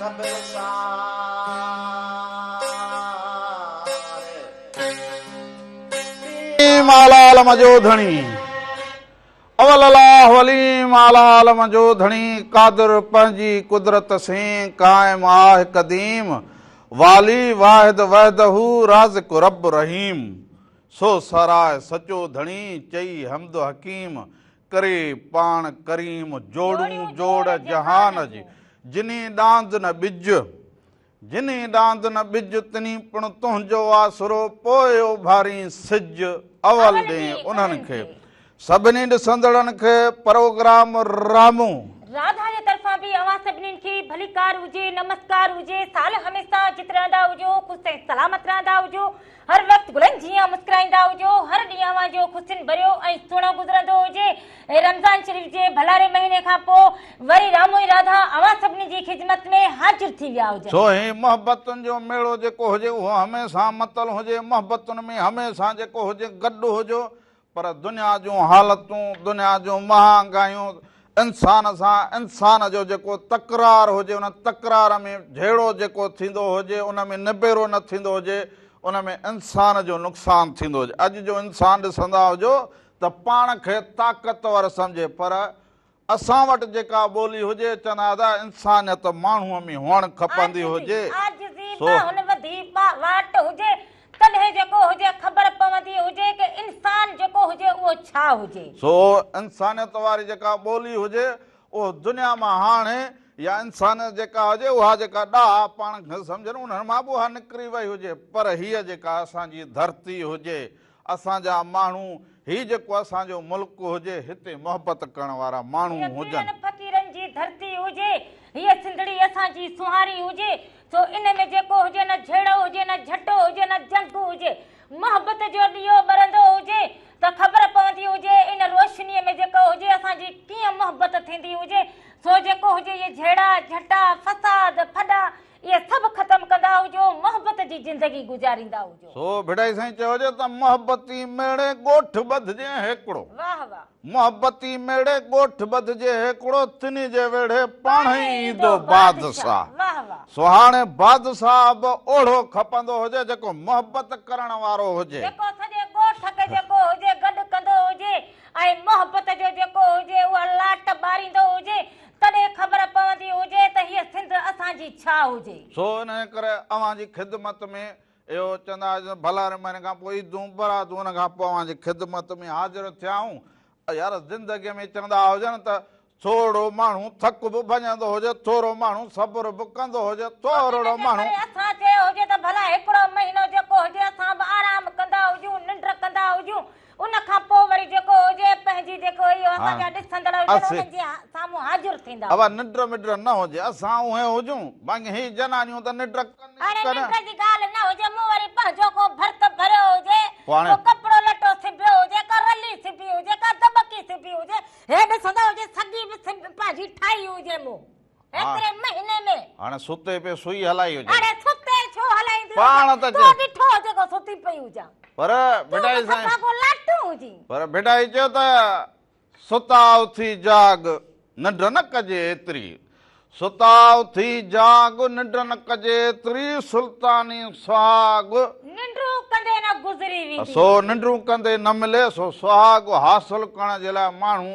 सब सारे मालाल मजोधणी अवल्लाह वली मालाल मजोधणी कादर पंजी कुदरत से कायम आह कदीम वाली वाहिद वहदहू राज़िक रब रहीम सो सराय सचो धणी चई हमद हकीम करे पाण करीम जोड़ू जोड़ जहान जी जिनी डांद न बिज जिनी डांद न बिज तिनी पिण तुंहिंजो आसरो पोयो भारी सिज अवल ॾे उन्हनि खे सभिनी ॾिसंदड़नि खे प्रोग्राम रामू राधा जे तरफां भी अवां सभिनीनि खे भलीकार हुजे नमस्कार हुजे साल हमेशा जित रहंदा हुजो ख़ुशि ऐं सलामत रहंदा हुजो हर वक्त गुलनि जीअं मुस्कुराईंदा हुजो हर ॾींहुं अवां जो ख़ुशियुनि भरियो ऐं सुहिणो गुज़रंदो हुजे ऐं रमज़ान शरीफ़ जे भलारे महीने खां पोइ वरी रामो ऐं राधा अवां सभिनी जी ख़िदमत में हाज़िर थी विया हुजनि सो ही मोहबतुनि जो मेड़ो जेको हुजे उहो हमेशा मतल हुजे मोहबतुनि में हमेशा जेको हुजे गॾु हुजो पर दुनिया जूं हालतूं दुनिया जूं महांगायूं इंसान सां इंसान जो जेको तकरार हुजे उन तकरार में जहिड़ो जेको थींदो हुजे उन में निबेरो न थींदो हुजे उन में इंसान जो नुक़सानु थींदो हुजे अॼु जो इंसान ॾिसंदा हुजो त पाण खे ताक़तवर सम्झे पर असां वटि जेका ॿोली हुजे चवंदा हुआ इंसानियत माण्हूअ में हुअणु खपंदी हुजे तॾहिं जेको हुजे ख़बर पवंदी हुजे कि इंसान जेको हुजे उहो छा हुजे सो इंसानियत वारी जेका ॿोली हुजे उहो दुनिया मां हाणे या इंसानियत जेका हुजे उहा जेका ॾाह पाण खे सम्झनि उन्हनि मां बि उहा निकिरी वई हुजे पर हीअ जेका असांजी धरती हुजे असांजा माण्हू हीउ जेको असांजो मुल्क हुजे हिते मोहबत करण वारा माण्हू हुजनि फ़क़ीरनि जी धरती हुजे हीअ सिंधड़ी असांजी सुहारी हुजे सो इन में जेको हुजे न झेड़ो हुजे न झटो हुजे न जंग हुजे मोहबत जो ॾीओ ॿरंदो हुजे त ख़बर पवंदी हुजे इन रोशनीअ में जेको हुजे असांजी कीअं मोहबत थींदी हुजे सो जेको हुजे इहे झेड़ा झटा फसाद फॾा इहे सभु ख़तमु कंदा हुजो मोहबत जी ज़िंदगी गुज़ारींदा हुजो सो भिड़ाई साईं चइजे त मोहबती मेड़े ॻोठ ॿधिजे हिकिड़ो वाह वाह मोहबती मेड़े ॻोठ ॿधिजे हिकिड़ो तिनी जे वेड़े पाण ई ईंदो बादशाह वाह वाह सो हाणे बादशाह बि ओढ़ो खपंदो हुजे जेको मोहबत करण वारो हुजे जेको सॼे ॻोठ खे जेको हुजे गॾु कंदो हुजे ऐं मोहबत जो जेको हुजे उहा लाट ॿारींदो हुजे तॾहिं ख़बर पवंदी हुजे त हीअ सिंध असांजी छा हुजे सो इन करे अव्हां जी ख़िदमत में इहो चवंदा भलारे महीने खां पोइ ईदूं बरातूं उन खां पोइ अव्हां जी ख़िदमत में हाज़िर थिया आहियूं यार ज़िंदगीअ में चवंदा हुजनि त थोरो माण्हू थक बि भॼंदो हुजे थोरो माण्हू सब्र बि कंदो हुजे थोरो माण्हू असां चयो हुजे त भला हिकिड़ो महीनो जेको हुजे असां बि आराम कंदा हुजूं निंड कंदा हुजूं उन खां पोइ वरी जेको हुजे पंहिंजी जेको इहो असांजा ॾिसंदड़ उन्हनि जे साम्हूं हाज़िर थींदा अब निंड मिड न हुजे असां उहे हुजूं बाक़ी ही जनानियूं त निंड अरे निंड जी ॻाल्हि न हुजे मूं वरी पंहिंजो को भर्त भरियो हुजे को कपिड़ो लटो सिबियो हुजे का रली सिबी हुजे का दबकी सिबी हुजे हे ॾिसंदा हुजे सॻी बि पंहिंजी ठाही हुजे मूं एतिरे महीने में हाणे सुते पे सुई हलाई हुजे अरे सुते छो हलाईंदी पाण त तो ॾिठो जेको सुती पई हुजां पर बेटाई साईं हुजी पर बेटाई चयो त सुता उथी जाग निंड न कजे एतिरी सुता उथी जाग निंड न कजे एतिरी सुल्तानी सुहाग निंड्रू कंदे न गुज़री वेंदी सो निंड्रू कंदे न मिले सो सुहाग हासिल करण जे लाइ माण्हू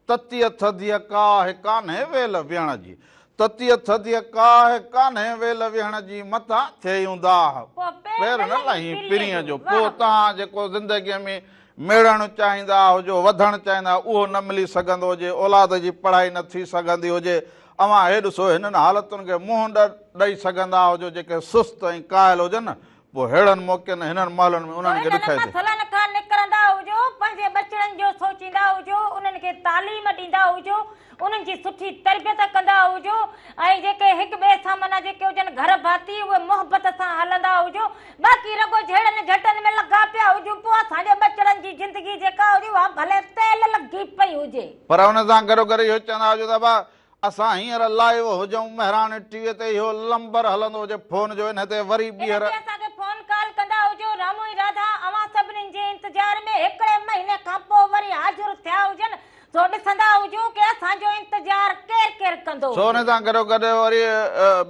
ततीअ थधीअ काहे कान्हे वेल विहण जी ततीअ थधीअ काहे कान्हे वेल विहण जी मथां थियूं दाह पेर न लही पिरीअ जो पोइ तव्हां जेको ज़िंदगीअ में मेड़णु चाहींदा हुजो वधणु चाहींदा उहो न मिली सघंदो हुजे औलाद जी पढ़ाई न थी सघंदी हुजे अव्हां हे ॾिसो हिननि हालतुनि खे मुंहुं ॾेई सघंदा हुजो जेके सुस्त ऐं कायल हुजनि पोइ अहिड़नि मौक़नि हिननि महिलनि में उन्हनि खे ॾिखाए निकिरंदा हुजो पंहिंजे बचड़नि जो सोचींदा हुजो उन्हनि खे तालीम ॾींदा हुजो उन्हनि जी सुठी तरबियत कंदा हुजो ऐं जेके हिक ॿिए सां माना जेके हुजनि घर भाती उहे मोहबत सां हलंदा हुजो बाक़ी रगो झेड़नि झटनि में लॻा पिया हुजो पोइ असांजे बचड़नि जी ज़िंदगी जेका हुजे उहा भले तेल लॻी पई हुजे पर हुन सां गॾो गॾु इहो चवंदा हुजो त भाउ असां हींअर लाइव हुजूं महिराणे टीवीअ ते इहो लंबर हलंदो हुजे फोन जो इन ते वरी ॿीहर असांखे फोन कॉल कंदा हुजो रामू ऐं राधा अवां सभिनीनि जे इंतजार में हिकिड़े महीने खां पोइ वरी हाज़िर थिया हुजनि सो ॾिसंदा हुजो कि असांजो इंतजार केरु केरु कंदो कंदो सोने सां गॾो गॾु वरी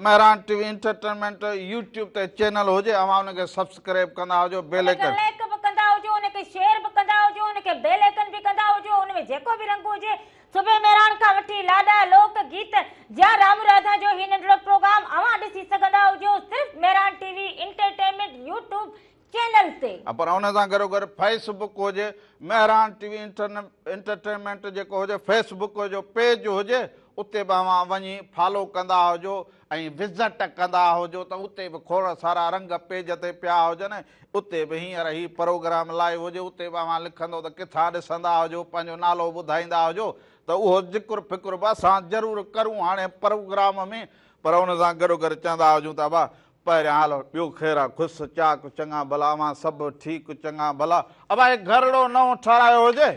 मेहरान टीवी एंटरटेनमेंट यूट्यूब ते चैनल हुजे अवां उनखे सब्सक्राइब कंदा हुजो बेल आइकन लाइक भी कंदा हुजो उनके शेयर भी कंदा हुजो उनके बेल आइकन भी कंदा हुजो उनमें जेको भी रंग हुजे सुबह मेहरान का वठी लाडा लोक गीत या राम राधा जो ही नंढड़ो प्रोग्राम अवां ॾिसी सघंदा हुजो सिर्फ Mehran TV entertainment YouTube channel ते पर उन सां गॾो गॾु फेसबुक हुजे मेहरान टीवी एंटरटेनमेंट जेको हुजे फेसबुक जो पेज हुजे उते बि अवां वञी फॉलो कंदा हुजो ऐं विज़िट कंदा हुजो त उते बि खोड़ सारा रंग पेज ते पिया हुजनि उते बि हींअर ही प्रोग्राम लाइव हुजे उते बि अवां लिखंदो त किथां ॾिसंदा हुजो पंहिंजो नालो ॿुधाईंदा हुजो त उहो ज़िक्र फ़िक्र बि असां ज़रूरु करूं हाणे प्रोग्राम में पर उन सां गॾो गॾु चवंदा हुजूं त भाउ पहिरियां हलो ॿियो ख़ैरु आहे ख़ुशि चाक चङा भला अवां सभु ठीकु चङा भला अबा हे घरड़ो नओं ठारायो हुजे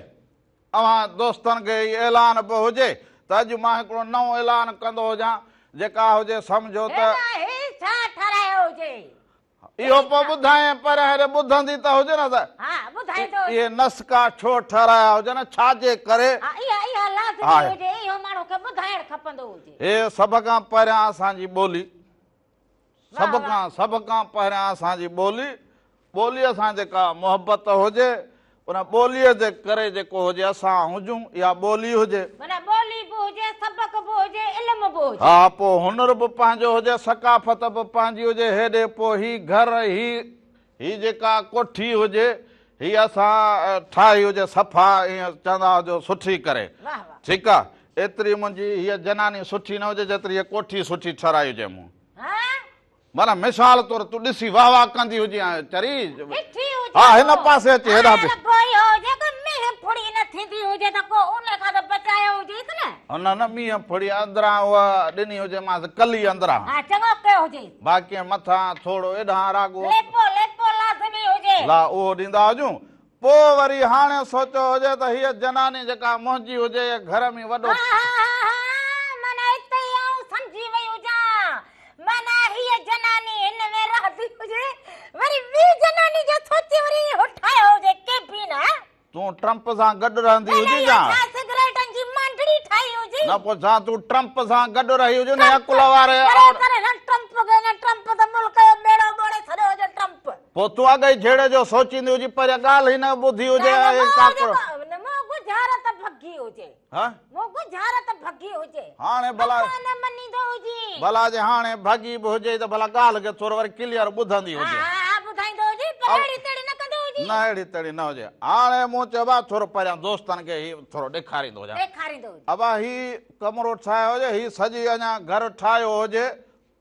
अवां दोस्तनि खे ऐलान बि हुजे त अॼु मां हिकिड़ो नओं ऐलान कंदो हुजां जेका हुजे सम्झो त छा ठारायो हुजे इहो पोइ ॿुधाए पर हेॾे ॿुधंदी त हुजे न त हा ॿुधाईंदो इहे नस्का छो ठाराया हुजनि छाजे करे इहा लाज़मी हुजे इहो माण्हू खे ॿुधाइण खपंदो हुजे हे सभ खां पहिरियां असांजी ॿोली सभ खां पहिरियां असांजी ॿोलीअ सां जेका मोहबत हुजे उन ॿोलीअ जे करे जेको हुजे असां हुजूं इहा ॿोली हुजे ॿोली बि हुजे सबक बि हुजे इल्म बि हुजे हा पोइ हुनर बि पंहिंजो हुजे सकाफ़त बि पंहिंजी हुजे हेॾे पोइ ही घर ही जेका कोठी हुजे ही असां ठाही हुजे सफ़ा ईअं चवंदा हुजो सुठी करे ठीकु आहे एतिरी मुंहिंजी हीअ जनानी सुठी न हुजे जेतिरी हीअ कोठी सुठी ठाराई हुजे मूं माना मिसाल तौर तूं ॾिसी वाह वाह कंदी हुजे चरी हा हिन पासे अचे हेॾा बि न मींहं फुड़ी अंदरां उहा ॾिनी हुजे मां कली अंदरां बाक़ी मथां थोरो एॾां रागो ला उहो ॾींदा हुजूं पोइ वरी हाणे सोचियो हुजे त हीअ जनानी जेका मुंहिंजी हुजे घर में वॾो तूं ट्रम्प सां गॾु रहंदी हुजे छा न पोइ छा तूं ट्रम्प सां गॾु रही हुजे न अकुल वारे पोइ तूं अॻे जहिड़े जो सोचींदी हुजे पर ॻाल्हि ई न ॿुधी हुजे हाणे भला जे हाणे भॻी बि हुजे त भला ॻाल्हि खे थोरो वरी क्लियर ॿुधंदी हुजे न अहिड़ी तहिड़ी न हुजे हाणे मूं चयो भाउ थोरो पहिरियां दोस्तनि खे ही थोरो ॾेखारींदो हुजां अबा ही कमिरो ठाहियो हुजे ही सॼी अञा घर ठाहियो हुजे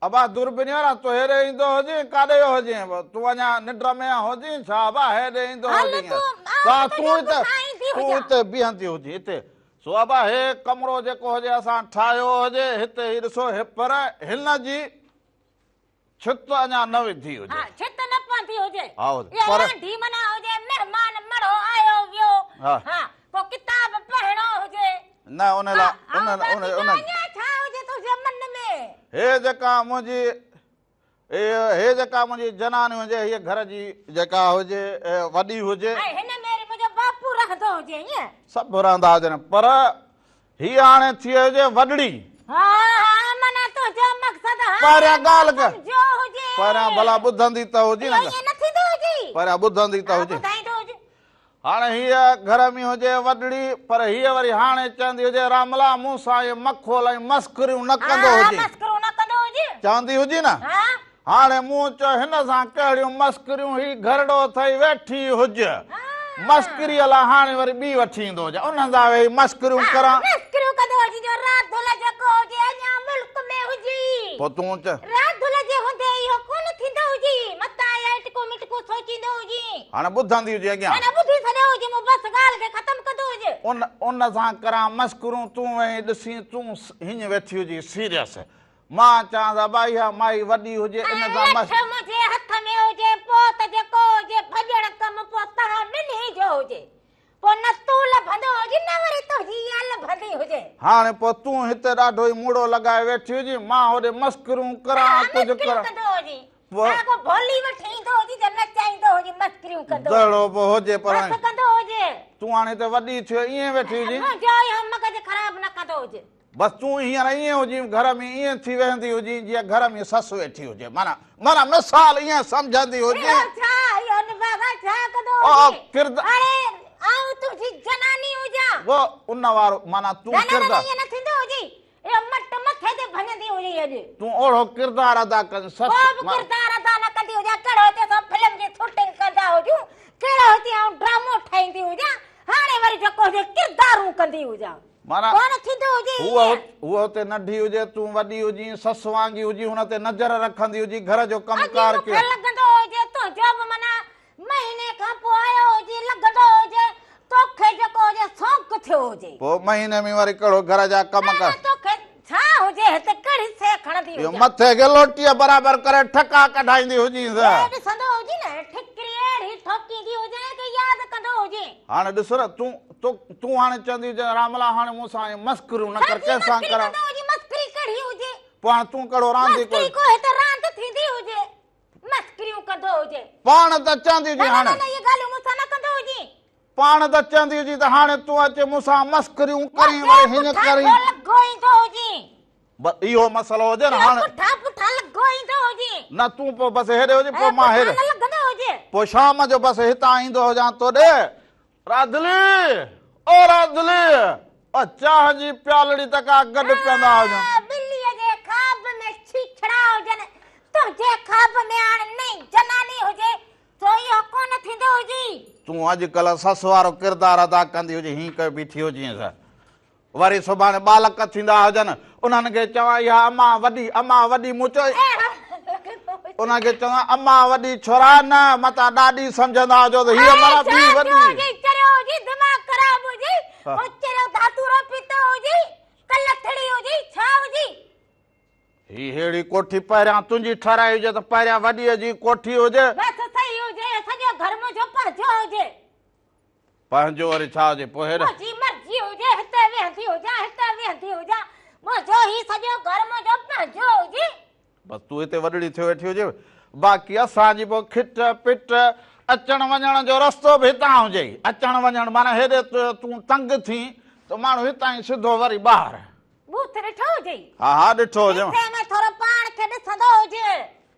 अबा दुरबीनी वारा तूं हेॾे ईंदो हुजे काॾे हुजे तूं अञा निंड में हुजे छा अबा हेॾे ईंदो हुजे तूं हिते बीहंदी हुजे हिते सो अबा हे कमिरो जेको हुजे असां ठाहियो हुजे हिते ही ॾिसो हे पर हिन जी छित अञा न विधी हुजे न उन लाइ हे जेका मुंहिंजी जनानी हुजे हीअ घर जी जेका हुजे वॾी हुजे सभु रहंदा हुजनि पर हीअ हाणे थी हुजे वॾड़ी पहिरियां ॻाल्हि कर पहिरियां भला ॿुधंदी त हुजे न पहिरियां ॿुधंदी त हुजे हाणे हीअ घर में हुजे वॾड़ी पर हीअ वरी हाणे चवंदी हुजे रामला मूं सां इहे मखोल ऐं मस्करियूं न कंदो हुजे चवंदी हुजे न हाणे मूं चयो हिन सां कहिड़ियूं मस्करियूं ही घरड़ो ठही वेठी हुजे मस्करीअ लाइ हाणे वरी ॿी वठी ईंदो हुजे उन सां वेही मस्करियूं करां पोइ तूं हाणे ॿुधंदी हुजे अॻियां उन सां करां मस्करूं तूं वेही ॾिसी तूं हीअं वेठी हुजे सीरियस मां चवां भाई हा माई वॾी हुजे इन सां हाणे पोइ तूं हिते ॾाढो ई मूड़ो लॻाए वेठी हुजे मां होॾे मस्करूं करां कुझु करां दड़ो बि हुजे पर तूं हाणे त वॾी थियो ईअं वेठी हुजे बस तूं हींअर ईअं हुजी घर में ईअं थी वेंदी हुजी जीअं घर में ससु वेठी हुजे माना माना मिसाल ईअं सम्झंदी हुजे इहो छा इहो निभागा छा कंदो ओ, हुजे किरदार- अरे आऊं तुंहिंजी जनानी हुजां वो उन वारो माना तूं न न न किरदार ईअं न थींदो हुजे इहो मट मथे ते भञंदी हुजे अॼु तूं ओढ़ो किरदार अदा कर को ससु बि मा- किरदार अदा न कंदी हुजां कहिड़ो हिते असां फिल्म जी शूटिंग कंदा हुजूं कहिड़ो हिते आऊं ड्रामो ठाहींदी हुजां हाणे वरी जेको हुजे किरदारूं कंदी हुजां माना कोन थींदो हुजे उहा ईअं। उहा हुते नंढी हुजे तूं वॾी हुजी ससु वांगी हुजी हुन ते नज़र रखंदी हुजी घर जो अॼु कमकार मूंखे कयो लॻंदो हुजे तुंहिंजो बि माना महीने खां पोइ आयो हुजे लॻंदो हुजे तोखे जेको हुजे शौक़ु थियो हुजे पोइ महीने में वरी कहिड़ो घर जा कम न, कर तोखे छा हुजे हिते कहिड़ी शइ खणंदी इहो हुजे मथे खे लोटीअ बराबरि करे ठका कढाईंदी हुजी ॾिसंदो हुजे न ठिकरी अहिड़ी ठोकींदी हुजे कि यादि कंदो हुजे हाणे ॾिस न तूं हाणे चवंदी हुजे रामला हाणे मूंसां मस्करियूं न कर कंहिंसां मस्करी कर कंदो हुजे मस्करी कहिड़ी हुजे पोइ हाणे तूं कहिड़ो रांदि मस्करी को हिते रांदि थींदी हुजे मस्करियूं कंदो हुजे पाण त चवंदी न हुजे न हाणे न इहे ॻाल्हियूं मूंसां न कंदो हुजे पाण त चवंदी हुजी त हाणे तूं अचे मूंसां मस्करियूं करी वरी हिन करी लॻो ईंदो हुजे इहो मसलो हुजे न हाणे पुठा पुठा लॻो ईंदो हुजे न तूं पोइ बसि हेॾे हुजे पोइ मां हेॾे न लॻंदो हुजे पोइ शाम जो बसि हितां ईंदो हुजां तोॾे राधली ओ राधली ओ चाह जी प्यालड़ी त का गॾु कंदा हुजूं बिल्लीअ जे ख़्वाब में छीछड़ा हुजनि तुंहिंजे ख़्वाब में हाणे नई जनानी हुजे तो इहो कोन थींदो हुजे तूं अॼुकल्ह ससु वारो किरदारु अदा कंदी हुजे हीअं कयो बीठी हुजे वरी सुभाणे बालक थींदा हुजनि उन्हनि खे चवां इहा अम्मा वॾी मूं चयो उनखे चवां अम्मा वॾी छोरा न मतां ॾाॾी सम्झंदा हुजो त हीअ माना ॿी वॾी चरियो हुजे दिमाग़ ख़राब हुजे हा। ओ चरियो धातुरो पीतो हुजे कलथड़ी हुजे छा हुजे ही अहिड़ी कोठी पहिरियां तुंहिंजी ठहिराई हुजे त पहिरियां वॾीअ जी कोठी हुजे बसि सही हुजे सॼो घर मुंहिंजो पंहिंजो हुजे पंहिंजो वरी छा हुजे पोइ हेॾे मुंहिंजी मर्ज़ी हुजे हिते वेहंदी हुजां हिते वेहंदी हुजां मुंहिंजो ही सॼो घर मुंहिंजो पंहिंजो हुजे बसि तूं हिते वॾड़ी थियो वेठी हुजे बाक़ी असांजी पोइ खिट पिट अचण वञण जो रस्तो बि हितां हुजे अचण वञण माना हेॾे तूं तंग थी त माण्हू हितां ई सिधो वरी ॿाहिरि बूथ ॾिठो हुजे हा हा ॾिठो हुजे हिते में थोरो पाण खे ॾिसंदो हुजे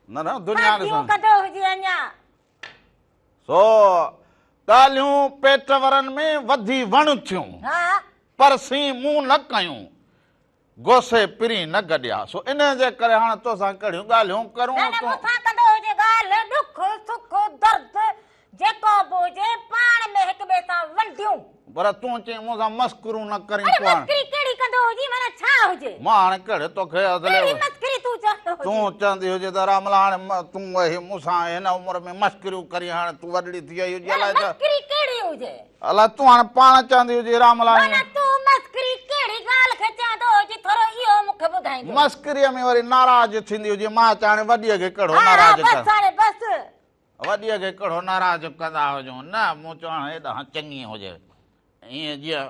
न दुनिया शादियूं ॾिसण कंदो हुजे अञा सो ॻाल्हियूं पेट वरनि में वधी वण थियूं हा पर सी मुंहुं न कयूं गोसे पिरी न गॾिया सो इन जे करे हाणे तोसां कहिड़ियूं ॻाल्हियूं करूं न तूं मूंसां कंदो हुजे ॻाल्हि दुख सुख दर्द जेको बि हुजे पाण में हिक ॿिए सां वंडियूं पर तूं चई मूंसां मस्करूं न करी अरे पाण मस्करी कहिड़ी कंदो हुजे माना छा हुजे मां हाणे कहिड़े तोखे कहिड़ी अदले मस्करी तूं चवंदो हुजे तूं चवंदी हुजे त रामला हाणे तूं मूंसां हिन उमिरि में मस्करियूं करी हाणे तूं वॾड़ी थी आई हुजे न, अलाए छा मस्करी कहिड़ी हुजे अलाए तूं हाणे पाण चवंदी हुजे रामला माना तूं मस्करी कहिड़ी ॻाल्हि खे चवंदो हुजे थोरो इहो मूंखे ॿुधाइजो मस्करीअ में वरी नाराज़ थींदी हुजे मां चवां हाणे वॾीअ खे कहिड़ो हा नाराज़ बसि कर हाणे बसि वॾीअ खे कहिड़ो नाराज़ कंदा हुजूं न मूं चवां हेॾां चङी हुजे ईअं जीअं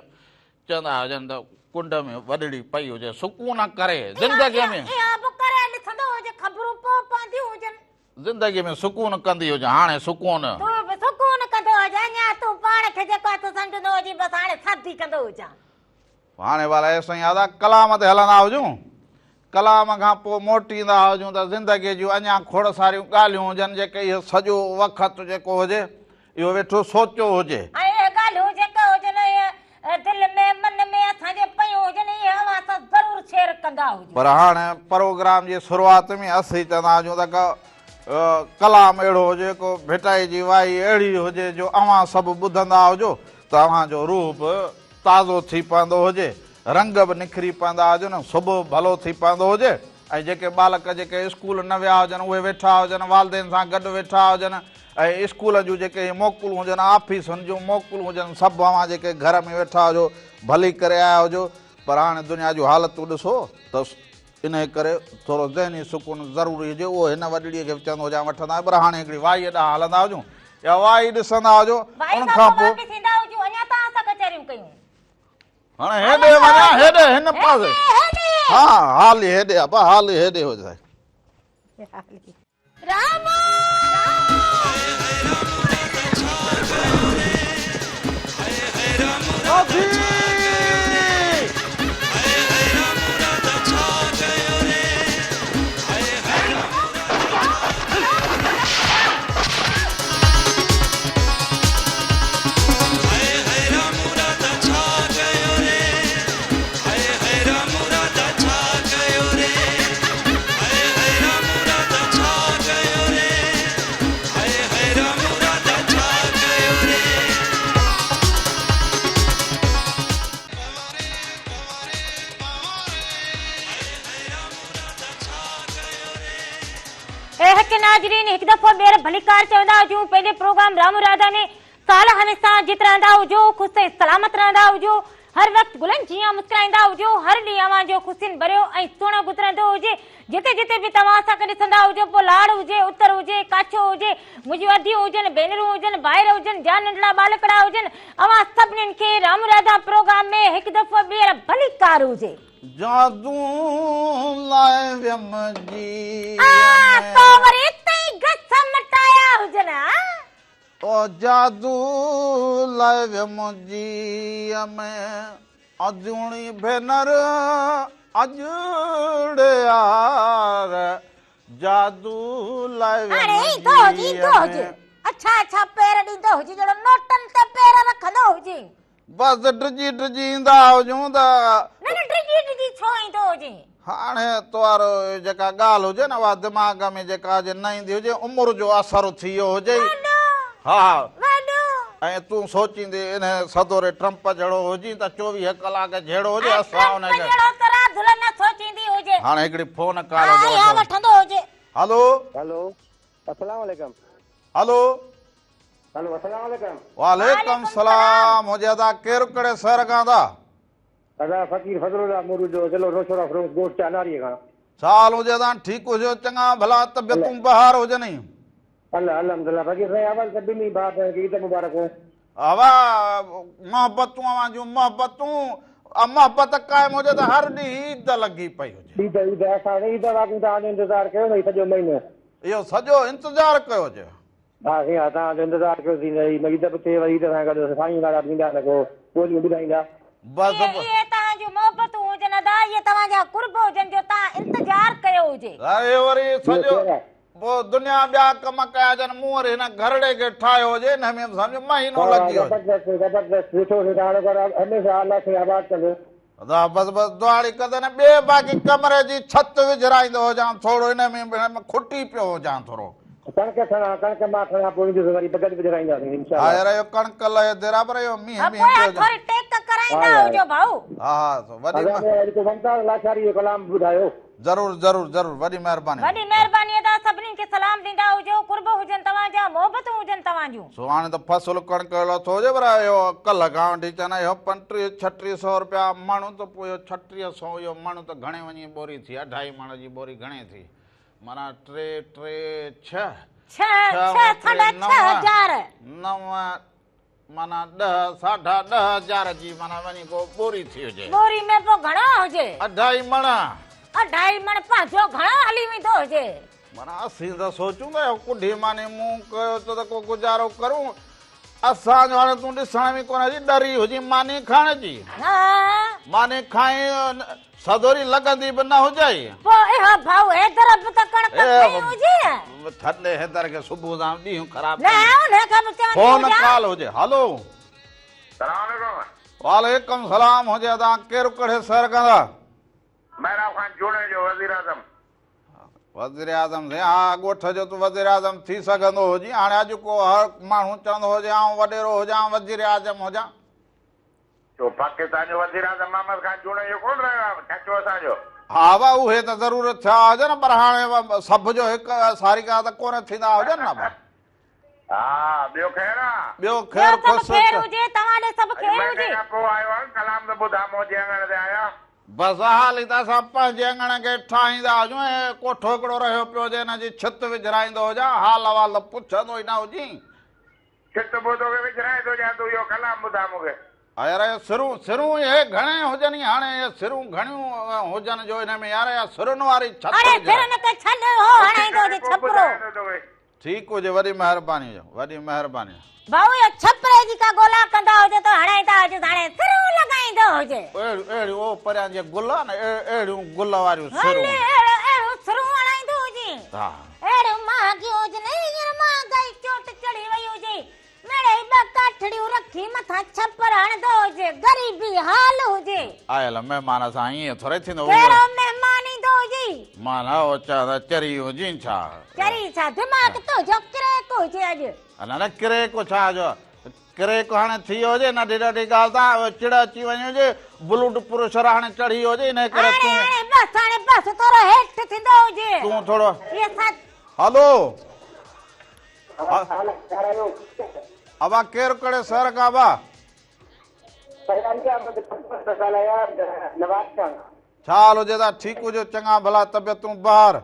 चवंदा हुजनि त कुंड में वॾड़ी पई हुजे सुकून करे ज़िंदगीअ में इहा बि करे ॾिसंदो हुजे ख़बरूं पोइ पवंदियूं हुजनि ज़िंदगीअ में सुकून कंदी हुजे हाणे सुकून तूं बि सुकून कंदो हुजे अञा तूं पाण खे जेको तूं सम्झंदो हुजे बसि हाणे शादी कंदो हुजां हाणे वारा साईं यादा कलाम ते हलंदा हुजूं कलाम खां पोइ मोटींदा हुजूं त ज़िंदगीअ जूं अञा खोड़ सारियूं ॻाल्हियूं हुजनि जेके इहो सॼो वक़्तु जेको हुजे इहो वेठो सोचियो हुजे ऐं इहे ॻाल्हियूं जेके हुजनि इहे दिलि में मन में असांजे पयूं हुजनि इहे अवां सां ज़रूरु शेयर कंदा हुजूं पर हाणे प्रोग्राम जी शुरूआति में असीं चवंदा हुजूं त कलाम अहिड़ो हुजे को भिटाई जी वाई अहिड़ी हुजे जो अव्हां सभु ॿुधंदा हुजो त अव्हांजो रूह बि ताज़ो थी पवंदो हुजे रंग बि निखरी पवंदा हुजनि सुबुह भलो थी पवंदो हुजे ऐं जेके बालक जेके स्कूल न विया हुजनि उहे वेठा हुजनि वालदेन सां गॾु वेठा हुजनि ऐं स्कूल जूं जेके मोकलूं हुजनि ऑफिसुनि जूं मोकलूं हुजनि सभु अव्हां जेके घर में वेठा हुजो भली करे आया हुजो पर हाणे दुनिया जूं हालतूं ॾिसो त इन करे थोरो ज़हनी सुकून ज़रूरी हुजे उहो हिन वॾड़ीअ खे बि चवंदो हुजां वठंदा पर हाणे हिकिड़ी वाई ॾांहुं हलंदा हुजूं या वाई ॾिसंदा हुजो उन खां पोइ थींदा हुजूं अञा तव्हां सां कचहरियूं कयूं हाणे हेॾे वञा हेॾे हिन पासे हेॾे हा हाली हेॾे आहे हाली हेॾे हुजे राम हिक नाज़रीन हिकु दफ़ो ॿीहर भलीकार चवंदा हुजूं पंहिंजे प्रोग्राम राम राधा में साल हमेशा जित रहंदा हुजो ख़ुशि सलामत रहंदा हुजो हर वक़्तु गुलनि जीअं मुस्कुराईंदा हुजो हर ॾींहुं अव्हां जो ख़ुशियुनि भरियो ऐं सुहिणो गुज़रंदो हुजे जिते जिते बि तव्हां असांखे ॾिसंदा हुजो पोइ लाड़ हुजे उतर हुजे काछो हुजे मुंहिंजियूं अदियूं हुजनि भेनरूं हुजनि भाइर हुजनि जा नंढड़ा बालकड़ा हुजनि अव्हां सभिनीनि खे राम राधा प्रोग्राम में हिकु दफ़ो ॿीहर भलीकार हुजे जादू लाए व्यम जी तो वरी तई गस मटाया हुजनि ओ जादू लाए व्यम जी में अजूणी भेनर अजड़े यार जादू लाए व्यम जी अच्छा अच्छा पैर ॾींदो हुजे जहिड़ो नोटनि ते पैर रखंदो हुजे बस ड्रिजी ड्रिजी ईंदा हुजूं त न ड्रिजी ड्रिजी छो ईंदो हुजे हाणे तोरो जेका ॻाल्हि हुजे न उहा दिमाग़ में जेका न ईंदी हुजे उमिरि जो असरु थी वियो हुजे हा ऐं तूं सोचींदी इन सदोरे ट्रम्प जहिड़ो हुजी त 24 कलाक जहिड़ो हुजे असां हुनखे हाणे हिकिड़ी फोन कॉल हलो हेलो अस्सलाम वालेकुम हलो हेलो अस्सलाम वालेकुम वालेकुम सलाम हुजे अदा केरु कहिड़े शहर खां था अदा फकीर फजलुल्लाह मुरू जो जिलो रोशरा फरोज गोश्त चानारी खां साल हुजे अदा ठीकु हुजे चङा भला तबियतूं बहार हुजनि अल्लाह अल्हम्दुलिल्लाह फकीर भाई अवल सभिनी बात है कि ईद मुबारक हो हवा मोहब्बतूं अवां जूं मोहब्बतूं मोहब्बत कायम हुजे त हर ॾींहुं ईद लॻी पई हुजे ईद असां ईद वाकूं तव्हांजो इंतज़ार कयो न सॼो महीनो इहो सॼो इंतज़ार कयो हुजे हा साईं तव्हांजो इंतज़ार कयो थींदो ईद बि थिए वरी ईद सां गॾु साईं वारा थींदा न को ॿोलियूं ॿुधाईंदा बस इहे तव्हांजूं मोहबतूं हुजनि अदा इहे तव्हांजा कुर्ब हुजनि जो तव्हां इंतज़ार कयो हुजे अरे वरी सॼो पोइ दुनिया ॿिया कम कया जन मूं वरी हिन घरड़े खे ठाहियो हुजे हिन में सम्झ महीनो लॻी वियो ज़बरदस्त सुठो हमेशह अलाह खे आबाद कंदो बस बस दुआड़ी कंदे न ॿिए बाक़ी कमरे जी छित विझराईंदो हुजां थोरो हिन में खुटी पियो हुजां थोरो कणक खणा कणक मां खणा पोइ वरी बगत विझराईंदासीं इंशाअल्लाह यार इहो कणक लाइ देरा पर इहो मींह थोरी टेक कराईंदा हुजो भाऊ हा वॾी वंतार लाचारी जो कलाम ॿुधायो ज़रूर ज़रूर ज़रूर वॾी महिरबानी वॾी महिरबानी अदा सभिनीनि खे सलाम ॾींदा हुजो कुर्ब हुजनि तव्हांजा मोहबतूं हुजनि तव्हांजूं सुभाणे त फसल कणक लथो हुजे पर इहो कल्ह खां वठी चवंदा इहो 3500-3600 रुपया मण त पोइ इहो 3600 इहो मण त घणे वञी बोरी थी 2.5 मण जी बोरी घणे थी माना 6,500 माना 10,000 जी माना वञी को बोरी थी हुजे बोरी में पोइ घणो हुजे 2.5 मण 2.5 मण पंहिंजो घणो हली वेंदो हुजे माना असीं त सोचूं था कुढी माने मूं कयो त को गुज़ारो करूं असांजो हाणे तूं ॾिसण में कोन अची डरी हुजी मानी खाइण जी मानी खाई सदोरी लॻंदी बि न हुजे पोइ इहो भाऊ हेदर बि त कणक खई हुजे थधे हेदर खे सुबुह सां ॾींहुं ख़राब न उनखे बि चवंदी फोन कॉल हुजे हलो सलाम अलैकुम वालेकुम सलाम हुजे अदा केरु कहिड़े शहर खां था महराब खान जोड़े जो वज़ीर आज़म वज़ीर आज़म से हा ॻोठ जो तूं वज़ीर आज़म थी सघंदो हुजी हाणे अॼु को हर माण्हू चवंदो हुजे आउं वॾेरो हुजां वज़ीर आज़म हुजां तो पाकिस्तान जो वज़ीर आज़म मोहम्मद खान जोड़े जो कोन रहियो आहे चाचो असांजो हा वाह उहे त ज़रूरत थिया हुजे न पर हाणे सभ जो हिकु सारिका त कोन थींदा हुजनि न हा ॿियो ख़ैर आहे ॿियो ख़ैर ख़ैर हुजे तव्हां ॾे सभु ख़ैर हुजे पोइ आयो आहे कलाम त ॿुधा मोजे अंगण ते आया बसि हाली त असां पंहिंजे अंगण खे ठाहींदा हुजूं ऐं कोठो हिकिड़ो रहियो पियो हुजे हिन जी छित विझराईंदो हुजां हाल अवाल पुछंदो ई न हुजी छित ॿुधो खे विझराए थो ॾियां तूं इहो कलाम ॿुधा मूंखे यार सिरूं इहे घणे हुजनि हाणे इहे सिरूं घणियूं हुजनि जो हिन में यार सिरुनि वारी छित ठीकु हुजे वॾी महिरबानी जो वॾी महिरबानी भाऊ ये छपरे जी का गोला कंदा हुजे तो हणाईंदा हुजे हाणे सिरू लॻाईंदो हुजे अहिड़ियूं ओ परियां जे गुल न अहिड़ियूं गुल वारियूं सिरूं अहिड़ो सिरू हणाईंदो हुजे हा अहिड़ो महांगियो हुजे न हींअर महांगाई चोट चढ़ी वई हुजे मेरे ॿ काठड़ियूं रखी मथां छपर हणंदो हुजे गरीबी हाल हुजे आयल महिमान सां ईअं थोरे थींदो कहिड़ो महिमान ईंदो हुजे माना ओ चवंदा चरी हुजी छा चरी छा दिमाग़ तो जो किरेक हुजे अॼु न किरेक छा जो किरेक हाणे थी वियो हुजे नंढी नंढी ॻाल्हि तां चिड़ अची वञे हुजे बुलूट पुरुष हाणे चढ़ी हुजे हिन करे हाणे बस थोरो हेठि थींदो हुजे तूं थोरो हलो अबा केर कड़े सर का बा छाल हो जेदा ठीक हो जो चंगा भला तबियतूं बाहर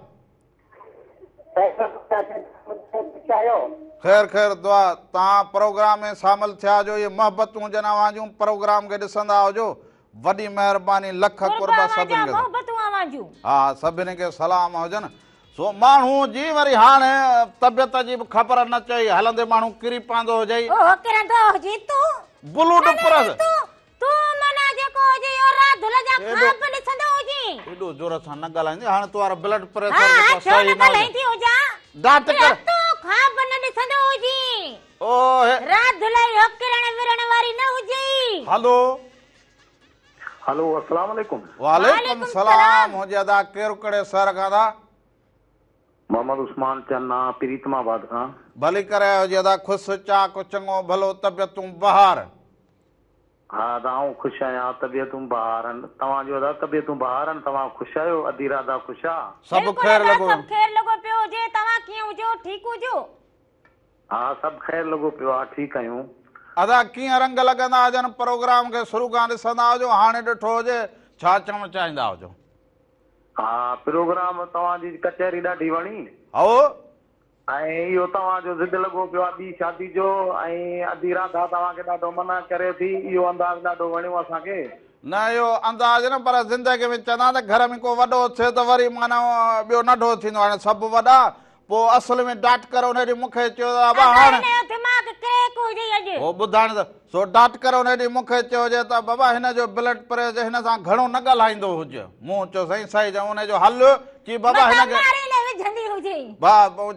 खैर खैर दुआ तव्हां प्रोग्राम में शामिल थिया जो ये मोहब्बतूं जना वांजूं प्रोग्राम के ॾिसंदा हुजो वॾी महिरबानी लख कुर्बा सभिनी खे हा सभिनी खे सलाम हुजनि सो माण्हू जी वरी हाणे तबियत जी बि ख़बर न चई हलंदे माण्हू किरी पवंदो हुजे बुलूट परस एॾो जोर सां न ॻाल्हाईंदी हाणे तुआरो ब्लड प्रेशर सही न डांट कर हलो हेलो अस्सलाम वालेकुम। वालेकुम सलाम हो ज्यादा केर कड़े सर का था मोहम्मद उस्मान चन्ना प्रीतमाबाद का भली करे हो ज्यादा खुश चाक चंगो भलो तबियतूं बहार हाँ दाऊं खुश आया तबियतूं बहारन तवा जो दा तबियतूं बहारन तवा खुश आयो अधी राधा खुशा सब खैर लगो पियो जे तवा किए हुजो ठीक हुजो हाँ सब खैर लगो पियो ठीक आयूं अदा कीअं रंग लॻंदा हुजनि प्रोग्राम खे शुरू खां ॾिसंदा हुजो हाणे ॾिठो हुजे छा चवणु चाहींदा हुजो हाँ प्रोग्राम तव्हांजी कचहरी ॾाढी वणी हो ऐं इहो तव्हांजो ज़िद लॻो पियो आहे ॿी शादी जो ऐं अधी राधा तव्हांखे ॾाढो मना करे थी इहो अंदाज़ ॾाढो वणियो असांखे न इहो अंदाज़ न पर ज़िंदगी में चवंदा त घर में को वॾो थिए त वरी माना ॿियो नंढो थींदो हाणे सभु वॾा पोइ असल में डाट करे उन ॾींहुं मूंखे चयो हाणे हो ॿुधाइण त सो डाट करे उन ॾींहुं मूंखे चयो जे त बाबा हिन जो ब्लड प्रेशर हिन सां घणो न ॻाल्हाईंदो हुजे मूं चयो साईं सही चयो उनजो हल की बाबा हिनखे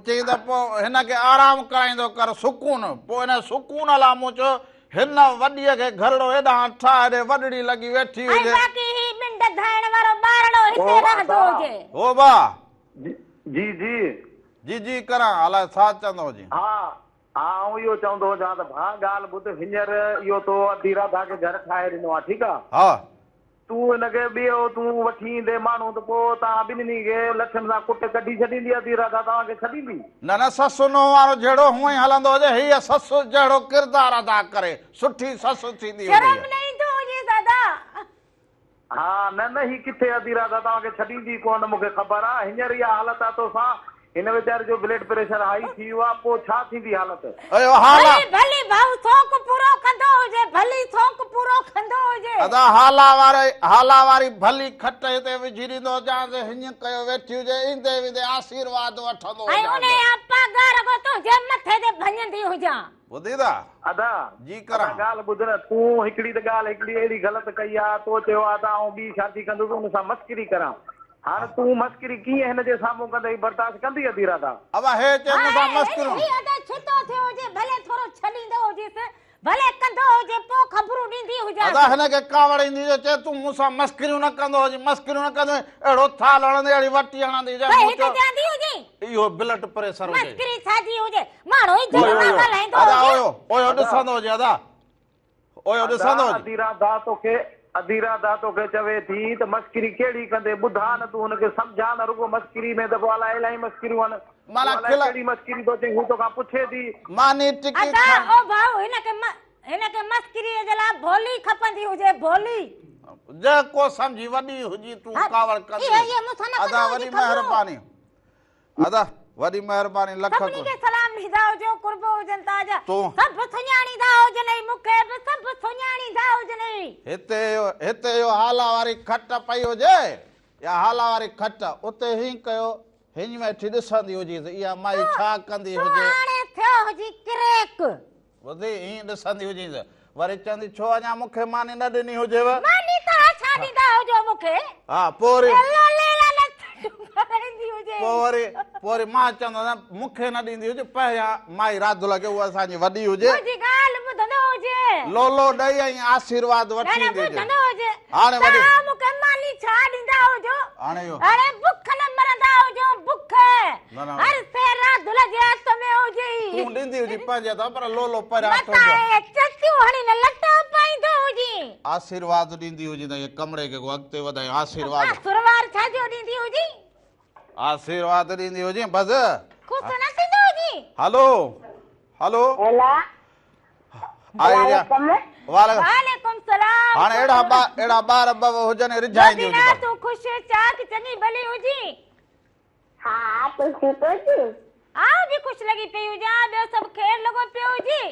चई त पोइ हिनखे आराम कराईंदो कर सुकून पोइ हिन सुकून लाइ मूं चयो हिन वॾीअ खे घरड़ो हेॾां ठाहे वॾड़ी लॻी वेठी हुजे हो बा जी जी जी जी करां अलाए छा चवंदो हुजे हा हाँ इहो चवंदो हुजां त भाउ ॻाल्हि ॿुध हींअर इहो तो अधी राधा खे घर ठाहे ॾिनो आहे ठीकु आहे हा तूं हिनखे ॿियो तूं वठी ईंदे माण्हू त पोइ तव्हां ॿिन्हिनि खे लछनि सां कुट कढी छॾींदी अधी राधा तव्हांखे छॾींदी न न ससु नुंहुं वारो जहिड़ो हूअं ई हलंदो हुजे हीअ ससु जहिड़ो किरदारु अदा करे सुठी ससु थींदी हा न न ही किथे अधी राधा तव्हांखे छॾींदी कोन मूंखे ख़बर आहे हींअर इहा हालत आहे तोसां हिन वीचारे जो ब्लड प्रेशर हाई थी वियो आहे पोइ छा थींदी हालत हाला वारी भली खट हिते विझी ॾींदो हुजांसि हीअं कयो वेठी हुजे ईंदे वेंदे आशीर्वाद वठंदो ॿुधी था अदा जी करां ॻाल्हि ॿुध न तूं हिकिड़ी त ॻाल्हि हिकिड़ी अहिड़ी ग़लति कई आहे तो चयो आहे त आउं ॿी शादी कंदुसि हुन सां मस्करी करां हाणे तूं मस्करी कीअं हिनजे साम्हूं कंदई बर्दाश्त कंदी अधी राधा अब हे चवंदो था मस्करी अदा हिनखे कावड़ ईंदी जो चए तूं मूंसां मस्करियूं न कंदो हुजे मस्करियूं न कंदो अहिड़ो थाल हणंदे अहिड़ी वटी हणंदी इहो ब्लड प्रेशर ॾिसंदो हुजे अदा ओयो ॾिसंदो अधी राधा तोखे चवे थी त मस्करी कहिड़ी कंदे ॿुधा न तूं हुनखे सम्झा न रुगो मस्करी में त पोइ अलाए इलाही मस्करियूं आहिनि कहिड़ी मस्करी थो चई हू तोखां पुछे थी मानी टिकी हिनखे मस्करीअ जे लाइ भोली खपंदी हुजे भोली जेको सम्झी वॾी हुजी तूं कावड़ कंदी अदा वॾी महिरबानी अदा वॾी महिरबानी लख सलाम ॾींदा हुजो कुर्ब हुजनि ताजा सभु सुञाणींदा हुजनि मूंखे बि सभु सुञाणींदा हुजनि हिते इहो हाला वारी खट पई हुजे या हाला वारी खट उते ही कयो हिन वेठी ॾिसंदी हुजे त इहा माई छा कंदी हुजे ॿुधी हीअं ॾिसंदी हुजे त वरी चवंदी छो अञा मूंखे मानी न ॾिनी हुजेव हा पोइ वरी मां चवंदो मूंखे न ॾींदी हुजे पहिरियां माई राधुला खे उहा असांजी वॾी हुजे लोलो ॾेई ऐं आशीर्वाद वठी ईंदी हुजे हाणे तूं ॾींदी हुजे पंहिंजे त पर लोलो आशीर्वाद ॾींदी हुजे त कमरे खे अॻिते वधाए आशीर्वाद ॾींदी हुजे बसि खुश न थींदो जी। हेलो हेलो हेला आया वाले वालेकुम सलाम। हाणे एड़ा बार हुजन रिझाईंदी रोज़ीना हुजे तूं खुश चाक चङी भली हुजी। हाँ तू ठीक हो जी? आउं भी खुश लगी पई हुजां, ॿियो सभु ख़ैर लॻो पियो हुजी?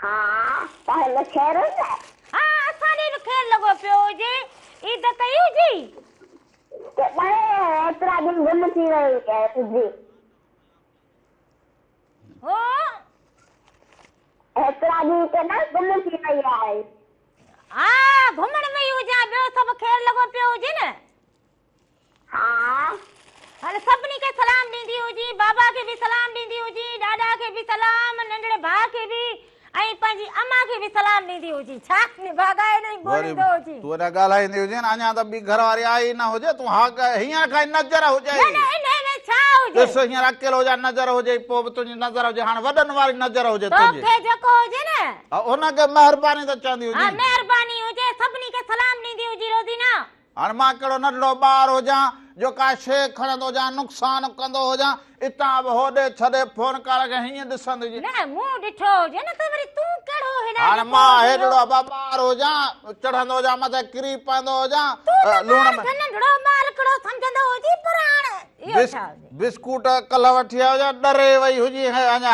हाँ पहले खैर हो जाए। हा असां ॾे बि ख़ैर लॻो पियो हुजे। ईद कई हुजी? एतिरा दिन गुम थी वई है तुझी। हो एतिरा दिन के ना गुम थी वई है। हा घुमण वई हुजां, ॿियो सभु ख़ैर लॻो पियो हुजे न? हाँ हल सभिनी खे सलाम ॾींदी हुजी, बाबा खे बि सलाम ॾींदी हुजी, ॾाॾा खे बि सलाम, नंढड़े भाउ खे बि ऐं पंहिंजी अम्मा खे बि सलाम ॾींदी हुजी। छा निभागाए नहीं ॻोल्हींदो हुजी। तू एड़ा ॻाल्हाईंदी हुजे न, अञा त ॿी घर वारी आई न हुजे, तू हा हींअर खां नज़र हुजे। न न इन में छा हुजे? ॾिस हींअर अकेलो हुजे नज़र हुजे, पोइ बि तुंहिंजी नज़र हुजे, हाणे वॾनि वारी नज़र हुजे तुंहिंजी। तोखे जेको हुजे न हुनखे महिरबानी त चवंदी हा हुजे। महिरबानी हुजे, सभिनी खे सलाम ॾींदी हुजी रोज़ीना। हाणे मां कहिड़ो नंढड़ो ॿार हुजां जो का शइ खणंदो हुजां, नुक़सानु कंदो हुजां, इतां बि होॾे छॾे फोन कर के हीअं ॾिसंदी हुजे। न मूं ॾिठो हुजे न त वरी तूं कहिड़ो हेॾा हाणे मां हेॾड़ो ॿार हुजां, चढ़ंदो हुजां मथे किरी पवंदो हुजां, लूण में नंढड़ो ॿार कहिड़ो सम्झंदो हुजी, पर हाणे इहो छा हुजे? बिस्कुट कल्ह वठी आयो हुजां, डरे वई हुजी अञा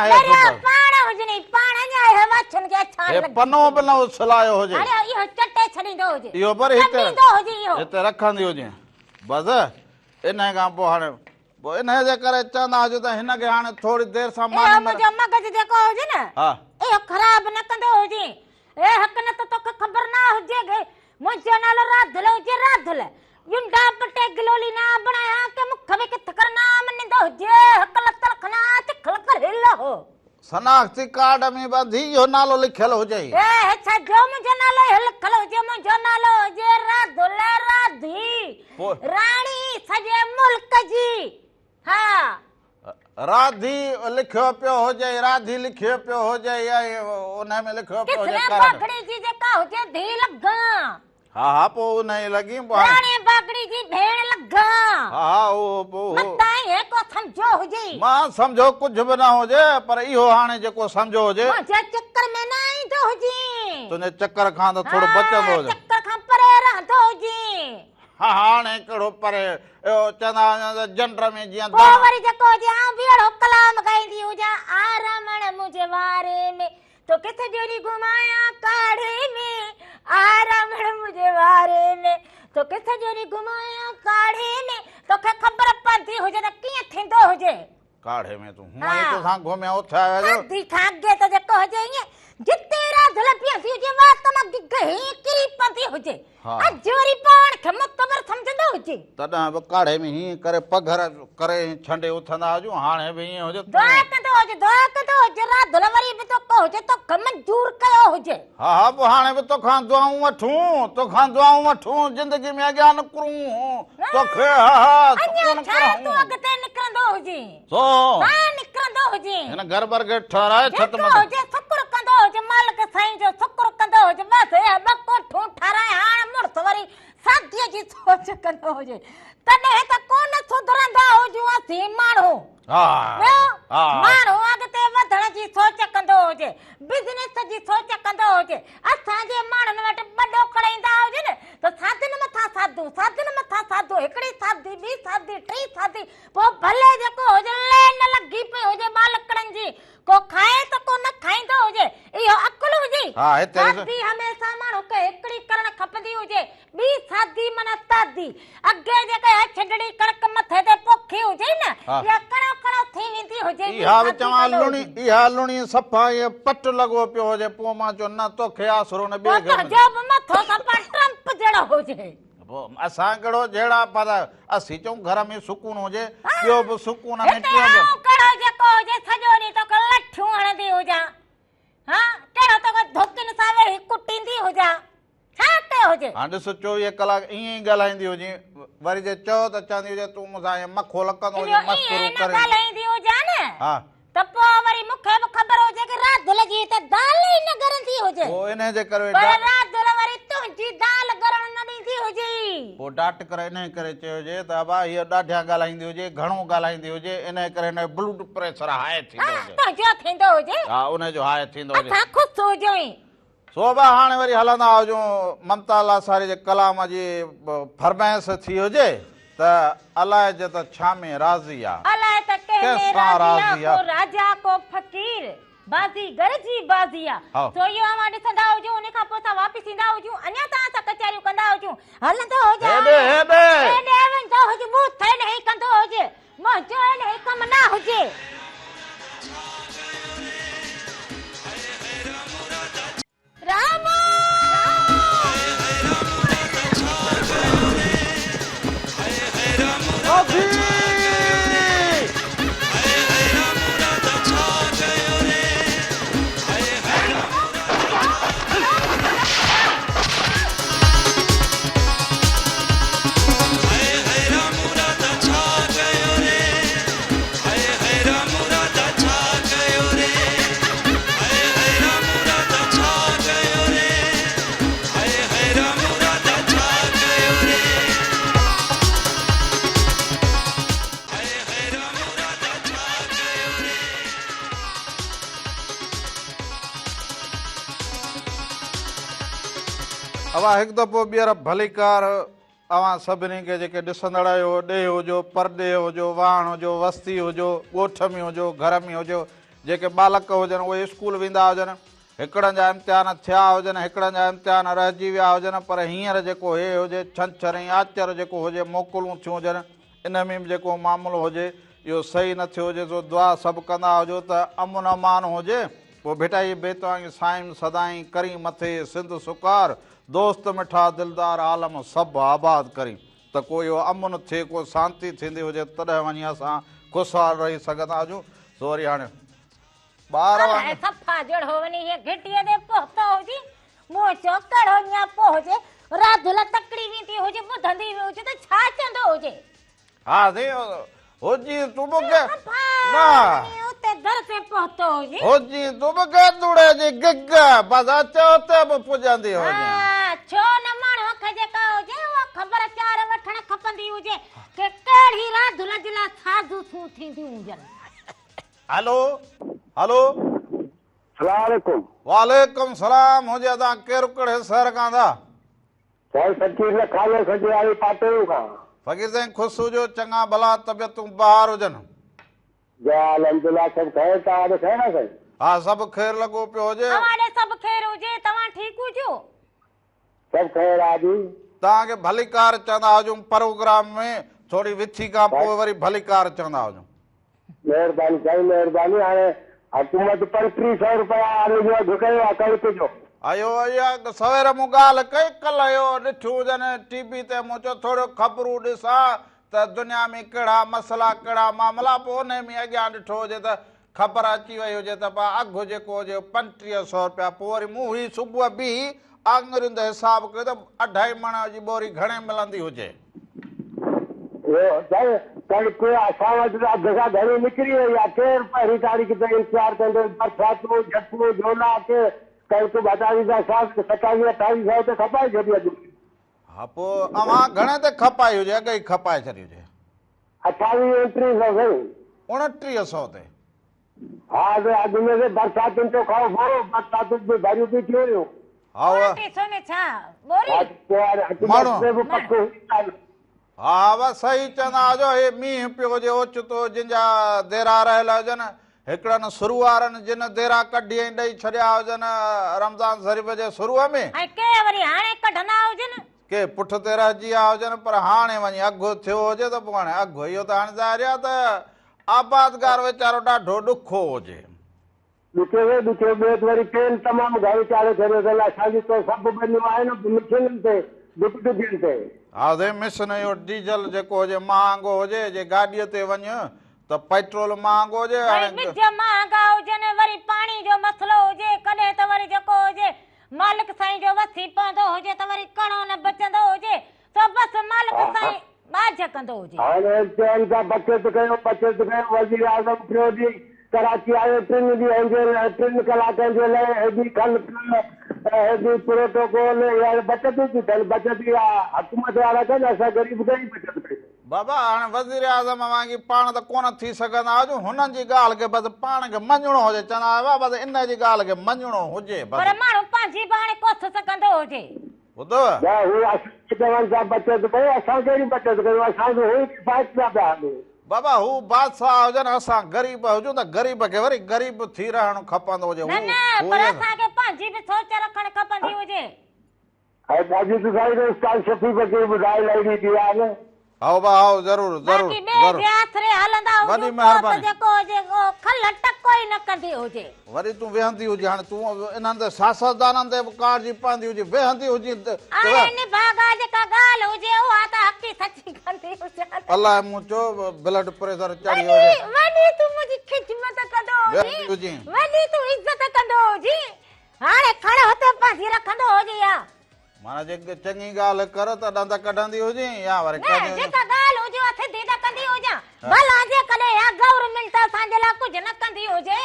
पाण हुजणी, पाण अञा हवा छन के छान लॻी। पनो बि न उछलायो हुजे। अरे इहो चटे छॾींदो हुजे। इहो पर हिते ॾींदो हुजे इहो। हिते रखंदी हुजे बसि। इन खां पोइ हाणे इन जे करे चवंदा हुजे त हिनखे हाणे थोरी देरि सां इहो मुंहिंजो मगज़ जेको हुजे न हा इहो ख़राब न कंदो हुजे। ए हक़ न त तोखे ख़बर न हुजे के मुंहिंजो नालो राधल हुजे, राधल युंडा पटे गिलोली ना बनाया के मुख में किथ करना मनिंदो हुजे, हक़ लत रखना चिखल कर हिल हो शनाख्ती कार्ड में बंधी इहो नालो लिखियल हुजे। ए छा जो मुंहिंजो नालो लिखल हुजे, मुंहिंजो नालो हुजे राधल राधी राणी सॼे मुल्क जी। हा राधी लिखियो पियो हुजे, राधी लिखियो पियो हुजे, या उन में लिखियो पियो हुजे किसने बागड़ी जी जेका हुजे धी लगा। हा हा पोइ उन ई लॻी राणी बागड़ी जी भेण लगा। हा उहो मताई है को समझो हुजे। मां समझो कुझु बि न हुजे, पर इहो हाणे जेको समझो हुजे मुंहिंजे चक्कर में न ईंदो हुजे। तुंहिंजे चक्कर खां त थोरो बचंदो हुजे। चक्कर खां परे रहंदो हुजे। हा हाणे कहिड़ो परे चवंदा जंड में जीअं पोइ वरी जेको हुजे आउं बि अहिड़ो कलाम गाईंदी हुजां, आ रमण मुंहिंजे वारे में तो किथे जोरी घुमाया काढ़े में, आ रमण मुंहिंजे वारे में तो किथे जोरी घुमाया काढ़े में। तोखे ख़बर पवंदी हुजे त कीअं थींदो हुजे काढ़े में। तूं हूअं ई तोसां घुमिया उथे आयो दी ठागे त जेको हुजे ईअं जिते राधल पियसी हुजे वात मां गही किरी पवंदी हुजे। आ जोरी पाण खे मुतबर समझंदो हुजे। तॾहिं बि काढ़े में हीअं करे पघर करे छंडे उथंदा हुजूं, हाणे बि ईअं हुजे दुआ कंदो हुजे राधल वरी बि तो हुजे तो मंजूर कयो हुजे। हा हा पोइ हाणे बि तोखां दुआऊं वठूं जिंदगी में अॻियां निकिरूं तोखे। हा हा तूं अॻिते निकिरंदो हुजे सो निकिरंदो हुजे। हिन घर बर के ठहराए छत में हुजे शुक्र कंदो हुजे, मालिक साईं जो शुक्र कंदो हुजे। बसि ॿ कोठूं ठाराए हाणे मुड़ुस वरी शादीअ जी सोच कंदो हुजे, तॾहिं त कोन सुधरंदा हुजूं असीं माण्हू। माण्हू अॻिते वधण जी सोच कंदो हुजे, बिज़नेस जी सोच कंदो हुजे। असांजे माण्हुनि वटि वॾो कराईंदा हुजे न त साधन मथां साधू, हिकिड़ी साधी ॿी साधी टी साधी, पोइ भले जेको हुजे लेन लॻी पई हुजे बालकड़नि जी, को खाए त को न खाईंदो हुजे। इहो अकुल हुजे। शादी हमेशा माण्हू खे हिकिड़ी करणु खपंदी हुजे, ॿी साधी माना तादी। अॻे जेके छॾड़ी कणक मथे ते पोखी हुजे न या कणो कणो थी वेंदी हुजे। इहा लुणी सफ़ा पट लॻो पियो हुजे, पोइ मां चयो न तोखे आसरो न ॿिए घर में मथो सफ़ा ट्रम्प जहिड़ो हुजे। असां कहिड़ो जहिड़ा, पर असीं चऊं घर में सुकून हुजे, ॿियो बि सुकून में कहिड़ो जेको हुजे सॼो ॾींहुं तोखे लठियूं हणंदी हुजां, हा कहिड़ो तोखे धोकिन सां वेही कुटींदी हुजां, छा कयो हुजे। हाणे ॾिस 24 कलाक ईअं ई ॻाल्हाईंदी हुजे, वरी जे चओ त चवंदी हुजे तूं मूंसां मखो लकंदो हुजे, मस्करो करे ॻाल्हाईंदी हुजां न हा त पोइ वरी मूंखे बि ख़बर हुजे कि राधल जी त दाल ई न गरंदी हुजे। पोइ इन जे करे पर राधल वरी तुंहिंजी दाल गरण न ॾींदी हुजे। पोइ डाट करे इन करे चयो हुजे त अबा हीअ ॾाढिया ॻाल्हाईंदी हुजे घणो ॻाल्हाईंदी हुजे इन करे हिन ब्लड प्रेशर हाई थींदो हुजे तुंहिंजो थींदो हुजे हा उनजो हाई थींदो हुजे असां ख़ुशि हुजऊं सो बा हाणे वरी हलंदा हुजूं ममता लासारी जे कलाम जी फरमाइश थी हुजे त अलाए जे त छा में राज़ी आहे अलाए त कंहिं में राज़ी आहे को राजा को फ़कीर बाज़ीगर जी बाज़ी आहे तो इहो अवां ॾिसंदा हुजूं उन खां पोइ असां वापसि ईंदा हुजूं अञा तव्हां सां कचहरियूं कंदा हुजूं हलंदो हुजे हेॾे वेंदो हुजे मूं थियण ई कंदो हुजे मुंहिंजो हेॾे कमु न हुजे राम अवा हिकु दफ़ो ॿीहर भलीकार अवां सभिनी खे जेके ॾिसंदड़ आहियो ॾे हुजो परॾे हुजो वाहण हुजो वस्ती हुजो ॻोठ में हुजो घर में हुजो जेके बालक हुजनि उहे स्कूल वेंदा हुजनि हिकिड़नि जा इम्तिहान थिया हुजनि हिकिड़नि जा इम्तिहान रहिजी विया हुजनि पर हींअर जेको हे हुजे छंछरु ऐं आचर जेको हुजे मोकिलूं थियूं हुजनि इन में बि जेको मामिलो हुजे इहो सही न थियो हुजे सो दुआ सभु कंदा हुजो त अमुन अमान हुजे पोइ बेटाई बेतवांगी साईं सदाई करी मथे सिंध सुकार दोस्त मिठा दिलदार आलम सभु आबाद करी त कोई अमुन थिए को शांती थींदी हुजे तॾहिं वञी असां ख़ुशहाल रही सघंदा हुजूं सो वरी हाणे ॿार सफ़ा जड़ो वञी हीअ घिटीअ ते पहुतो हुजे मूं चयो कड़ो न्यापो हुजे राधुल तकड़ी वेंदी हुजे ॿुधंदी हुजे त छा चवंदो हुजे हा हुजी तूं मूंखे न उते दर ते पहुतो हुजे हुजी तूं मूंखे दुड़े जी गिग बस अचो उते बि पुॼंदी हुजे छो न माण्हू खे जेका हुजे उहा ख़बर चार वठण खपंदी हुजे कि कहिड़ी राधुल जे लाइ साधू थूं थींदियूं हुजनि हेलो हेलो सलामकुम वालेकुम सलाम हुजे तव्हां केरु कहिड़े शहर खां था साईं फकीर खाले सॼे वारी पाटियूं खां फकीर साईं ख़ुशि हुजो चङा भला तबियतूं बहार हुजनि जय अल्हम्दुलिल्लाह सब खैर तव्हां खैर आहे साईं हा सभु ख़ैर लॻो पियो हुजे तव्हां सभु ख़ैर हुजे तव्हां ठीकु हुजो सब खैर आहे जी तव्हांखे भलीकार चवंदा हुजूं प्रोग्राम में थोरी विथी खां पोइ वरी भलीकार चवंदा हुजूं महिरबानी साईं महिरबानी हाणे हुकूमत 3500 रुपया आलू जो घुकायो आहे कणिक जो आयो इहा सवेर मूं ॻाल्हि कई कल्ह इहो ॾिठियूं हुजनि टीवी ते मूं चयो थोरो ख़बरूं ॾिसां त दुनिया में कहिड़ा मसइला कहिड़ा मामला पोइ उन में अॻियां ॾिठो हुजे त ख़बर अची वई हुजे त अघु जेको हुजे 3500 रुपया पोइ वरी मूं ही सुबुह बि आङुरियुनि जो हिसाब कयो त 2.5 मण जी बोरी घणे मिलंदी हुजे कणिक असां वटि अधु खां घणी निकिरी वई आहे केरु पहिरीं तारीख़ ते इंतज़ारु कंदो बरसातूं झटूं झोला के कणिक 27-28-29 ते खपाए छॾी अॼु हा पोइ अवां घणे ते खपाई हुजे अॻ ई खपाए छॾी हुजे 28-29 2900 ते हा अॻु में बरसातुनि जो खाओ भरो बरसातुनि जी भरियूं बि थी हुयूं हा बसि सही चवंदा हुजो हे मींहुं पियो हुजे ओचितो जिन जा देरा रहियल हुजनि हिकिड़नि शुरू वारनि जिन देरा कढी ऐं ॾेई छॾिया हुजनि रमज़ान शरीफ़ जे शुरूअ में के पुठ ते रहिजी विया हुजनि पर हाणे वञी अघु थियो हुजे त पोइ हाणे अघु इहो त हाणे ज़ाहिर आहे त आबादगार वीचारो ॾाढो ॾुखो हुजे ॾुखो वरी तेल तमामु घणो चाढ़े छॾियो अथनि असांजी त सभु बनियूं आहिनि मिशिननि ते दुखियुनि ते हा दे मिशन इहो डीजल जेको हुजे महांगो हुजे जे गाॾीअ ते वञ त पेट्रोल महांगो हुजे महांगा हुजनि वरी पाणी जो मसलो हुजे कॾहिं त वरी जेको हुजे मालिक साईं जो वसी पवंदो हुजे त वरी कणो न बचंदो हुजे त बसि मालिक साईं बाझ कंदो हुजे हाणे चवनि था बचत कयो वज़ीर आज़म टियों ॾींहुं कराची आयो 3 कलाकनि जे लाइ हेॾी खल भी प्रोटोकॉल यार बचत थी थियल बचत हुकूमत वारा कनि असां गरीब कई बचत कई बाबा हाणे वज़ीर आज़म वांगी पाण त कोन थी सघंदा हुजूं हुननि जी ॻाल्हि खे बसि पाण खे मञणो हुजे चवंदा हुआ बसि इन जी ॻाल्हि खे मञणो हुजे पर माण्हू पंहिंजी बि हाणे कोथ सघंदो हुजे ॿुधव हू असांखे चवनि था बचत कयो असां कहिड़ी बचत कयूं असांजो हू किफ़ायत पिया हले बाबा हू बादशाह हुजनि असां ग़रीब हुजूं त ग़रीब खे वरी ग़रीब थी रहणो खपंदो हुजे न न पर असांखे पंहिंजी बि सोच रखणु खपंदी हुजे ऐं बाजी तूं साईं उस्ताद शफ़ी फ़कीर ॿुधाए लाइणी थी आहे न आओ बा आओ ज़रूरु ज़रूरु बाक़ी ॿिए जे आसरे हलंदा वॾी हुजूं महिरबानी। त जेको हुजे खल टको ई न कंदी हुजे वरी तूं वेहंदी हुजे हाणे तूं इन्हनि ते सियासतदाननि ते कार जी पवंदी हुजे वेहंदी हुजे हाणे निभागा जेका ॻाल्हि हुजे उहा त हक़ी सची कंदी हुजे अलाए मूं चयो ब्लड प्रेशर चढ़ी हुजे वॾी तूं मुंहिंजी खिदमत कंदो वेहंदी हुजी हुजे वॾी तूं इज़त कंदो हुजी हाणे खड़ हुते पंहिंजी रखंदो हुजे या माना जेके चङी ॻाल्हि कर त ॾंद कढंदी हुजे या वरी न जेका ॻाल्हि हुजे उहा सिधी त कंदी हुजां भला जेकॾहिं या गवर्नमेंट असांजे लाइ कुझु न कंदी हुजे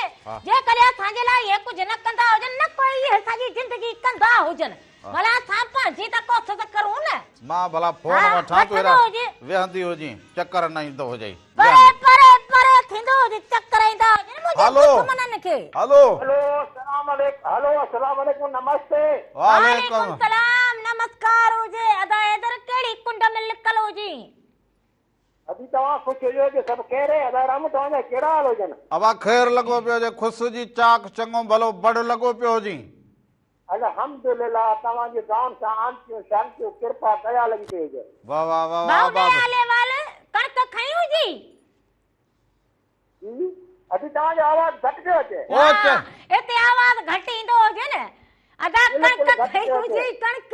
जेकॾहिं असांजे लाइ इहे कुझु न कंदा हुजनि न कोई इहे असांजी ज़िंदगी कंदा हुजनि भला असां पंहिंजी त कोशिश करूं न मां भला फोन वठां तूं वठंदो हुजे वेहंदी हुजे चकर न ईंदो हुजे परे परे परे थींदो हुजे चक्कर ईंदा हुजनि मुंहिंजे हलो। दुश्मननि खे हलो हलो अस्सलाम वालेकुम नमस्ते वालेकुम सलाम नमस्कार हुजे अदा इधर कहिड़ी कुंड में लिकल हुजी अभी तव्हां ख़ुशि हुजो कि सभु कहिड़े अदाराम तव्हांजा कहिड़ा हाल हुजनि अबा ख़ैर लॻो पियो हुजे ख़ुशि जी चाक चङो भलो बड़ लॻो पियो हुजे अल्हम्दुलिल्लाह तव्हांजी गांव सां आंटियूं शांतियूं कृपा कया लॻी पई हुजे वाह वाह वाह वाह बाउडे वाह आले वाले कणक खई हुजी अभी तव्हांजो आवाज़ घटि पियो अचे ओ अचे हिते आवाज़ घटि ईंदो हुजे न अदा बिल्कुलु कणक घटि खई थो हुजी अचे। कणक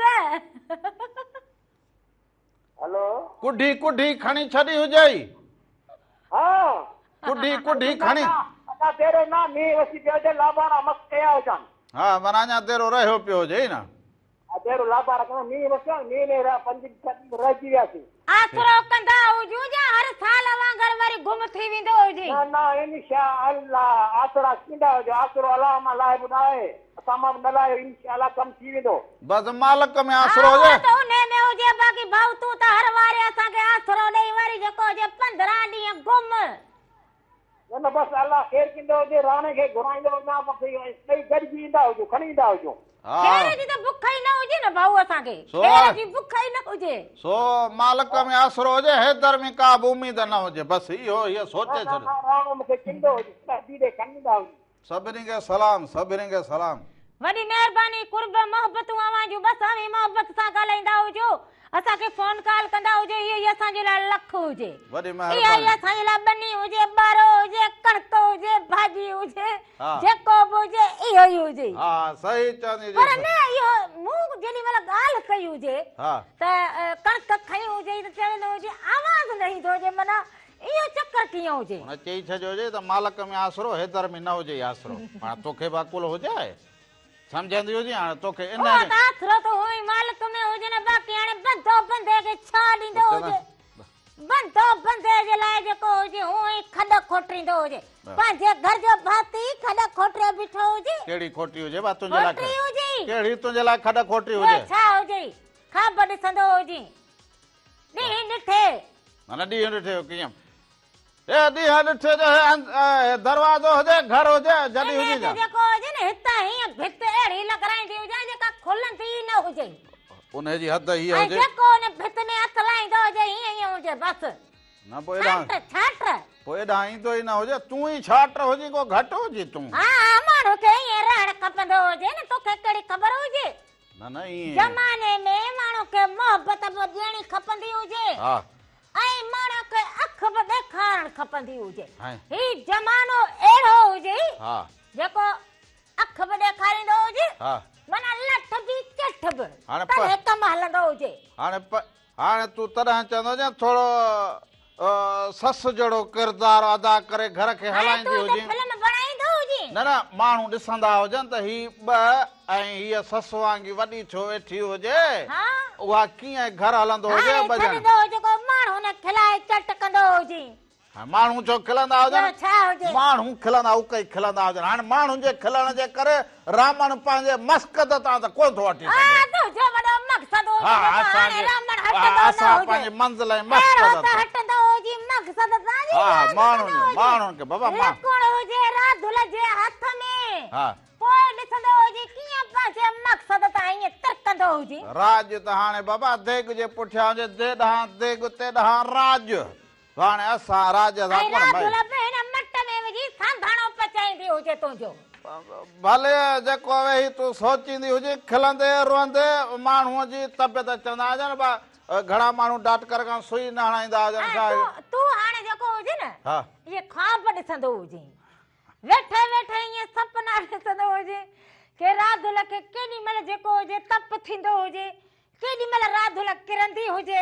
हलो कुढी कुढी खणी छॾी हुजे हा कुढी कुढी खणी अदा तेरो ना मींहुं वसी पियो अचे लाबारा मस्तु कया हुजनि हा माना अञा तेरो रहियो पियो हुजे न तेरो लाबारा कयो मींहुं वसियो मींहुं में 5 ॾींहं रहिजी वियासीं आसरो कंदा हुजूं या हर साल वांगर वरी गुम थी वेंदो हुजे न न इंशाअल्लाह आसरा थींदा हुजे आसरो अलाह मां लाइ ॿुधाए असां मां न लाइ इंशाअल्लाह कमु थी वेंदो बसि मालिक में आसरो हुजे त उन में हुजे बाक़ी भाऊ तूं त हर वारे असांखे आसरो ॾेई वरी जेको हुजे 15 ॾींहं गुम न न बसि अलाह ख़ैर कंदो हुजे राणे खे घुराईंदो हुजां ॿई गॾिजी ईंदा हुजो खणी ईंदा हुजो हा खेर जी त बुख ई न हुजे न भाऊ असांखे सो खेर जी बुख ई न हुजे सो मालिक में आसरो हुजे हेदर में का बि उम्मीद न हुजे बसि इहो हीअ सोचे छॾ राणो मूंखे चिंदो हुजे दीदे खणी ईंदा हुजे सभिनी खे सलाम सभिनी खे सलाम वॾी महिरबानी कुर्ब मोहबतूं आवाजूं बसि हमें मोहबत सां ॻाल्हाईंदा हुजो असांखे फोन कॉल कंदा हुजो इहो ई असांजे लाइ लख हुजे वॾी इहा ई महिरबानी असांजे लाइ बनी हुजे ॿारो हुजे कणक हुजे भाॼी हुजे हा। जेको बि हुजे इहो ई हुजे हा सही चवंदी पर हुजे। न इहो मूं जेॾी महिल ॻाल्हि कई हुजे हा त कणक खई हुजे त चवंदो हुजे आवाज़ न ईंदो हुजे माना इहो चक्कर कीअं हुजे हुन चई छॾियो हुजे त मालिक में आसरो हेदर में न हुजे आसरो हाणे तोखे बि अकुल हुजे सम्झंदी हुजे हाणे तोखे इन उहो त आसरो त हुई मालिक में हुजे न बाक़ी हाणे बंदो बंदे खे छा ॾींदो हुजे बंदो बंदे जे लाइ जेको हुजे हूअं ई खॾ खोटींदो हुजे पंहिंजे घर जो भाती खॾ खोटे बीठो हुजे कहिड़ी खोटी हुजे बा तुंहिंजे लाइ खोटी हुजे कहिड़ी तुंहिंजे लाइ खॾ खोटी हुजे छा हुजे खाब ॾिसंदो हुजे ॾींहुं ॾिठे माना ॾींहुं ॾिठे कीअं ए ॾींहुं ॾिठे जो दरवाज़ो हुजे घर हुजे जॾहिं हुजे जा जेको हुजे न हितां हीअं भित अहिड़ी लॻाराईंदी हुजे जेका खुलंदी न हुजे उनजी हद हीअ ऐं हुजे जेको हुन भित में हथ लाईंदो हुजे हीअं हुजे बसि न पोइ एॾां छाट पोइ एॾां ईंदो ई न हुजे तूं ई छाट हुजी को घटि हुजी तूं हा माण्हू खे ईअं रहणु खपंदो हुजे न तोखे कहिड़ी ख़बर हुजे न न ईअं ज़माने में माण्हू खे मोहबत बि ॾियणी खपंदी हुजे हा ऐं माण्हू खे अख बि ॾेखारणु खपंदी हुजे हा ही ज़मानो अहिड़ो हुजे हा जेको अख बि ॾेखारींदो हुजे हा माना लठ बि चठ बि हाणे तॾहिं कमु हलंदो हुजे हाणे तूं तॾहिं चवंदो न थोरो ससु जहिड़ो किरदारु अदा करे घर खे हलाईंदी हुजे फिल्म बणाईंदो हुजे न न माण्हू ॾिसंदा हुजनि त ही ॿ ऐं हीअ ससु वांगी वॾी छो वेठी हुजे हा उहा कीअं घर हलंदो हुजे हाणे भॼन छॾींदो हुजे को माण्हू ने खिलाए चट कंदो हुजे माण्हू छो खिलंदा हुजनि ॿियो छा हुजे माण्हू खिलंदा उकई खिलंदा हुजनि हाणे माण्हू जे खिलण जे करे रामन पंहिंजे मस्कद तां त कोन थो वठी हा सघे तुंहिंजो वॾो मक़सदु हुजे हा जेको असां हाणे रामन हटंदो न असां हुजे पंहिंजी मंज़िल ऐं अहिड़ो मस्कद त हटंदो हुजे मक़सदु तव्हांजी हा ॻाल्हि माण्हुनि खे बाबा लकुण हुजे राधुल जे हथ में हा पोइ ॾिसंदो हुजे कीअं पंहिंजे मक़सद तां ईअं तिरकंदो हुजे राज त हाणे बाबा देग जे पुठियां हुजे दे ॾांहुं देग ते ॾांहुं राज हाणे असां राज सां ऐं कोन राधुल भई बि हिन मट में विझी सांधाणो पचाईंदी हुजे तुंहिंजो भले जेको वेही तूं सोचींदी हुजे खिलंदे रोअंदे माण्हूअ जी तबियत चवंदा हुजनि बा घणा माण्हू डॉक्टर खां सुई न हणाईंदा हुजनि छा तूं हाणे जेको हुजे न हा इहे ख्वाब ॾिसंदो हुजे वेठे वेठे ईअं सपना ॾिसंदो हुजे के राधुल खे केॾी महिल जेको हुजे तप थींदो हुजे केॾी महिल राधुल किरंदी हुजे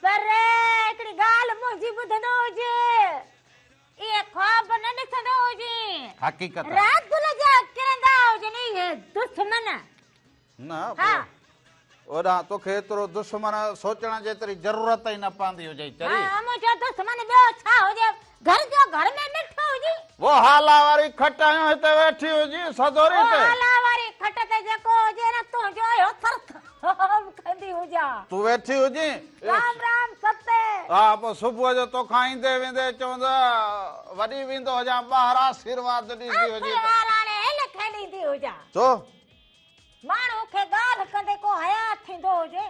पर हिकिड़ी ॻाल्हि मुंहिंजी ॿुधंदो हुजे इहे ख्वाब न ॾिसंदो हुजे हक़ीक़त राधुल जा किरंदा हुजनि इहे दुश्मन न हा ओॾां तोखे एतिरो दुश्मन सोचण जेतिरी ज़रूरत ई न पवंदी हुजे चरी हा मुंहिंजो दुश्मन ॿियो छा हुजे घर जो घर में ॾिठो हुजे वो हाला वारी खटायूं हिते वेठी हुजी सदोरी ते हाला वारी खट ते जेको हुजे न तुंहिंजो इहो थरथर कंदी हुजा तू वेठी हुजी राम राम सते हा पोइ सुबुह जो तोखां ईंदे वेंदे चवंदा वॾी वेंदो हुजां ॿाहिरि आशीर्वाद ॾींदी हुजे हाणे हिन खे ॾींदी हुजा छो माण्हू खे ॻाल्हि कंदे को हया थींदो हुजे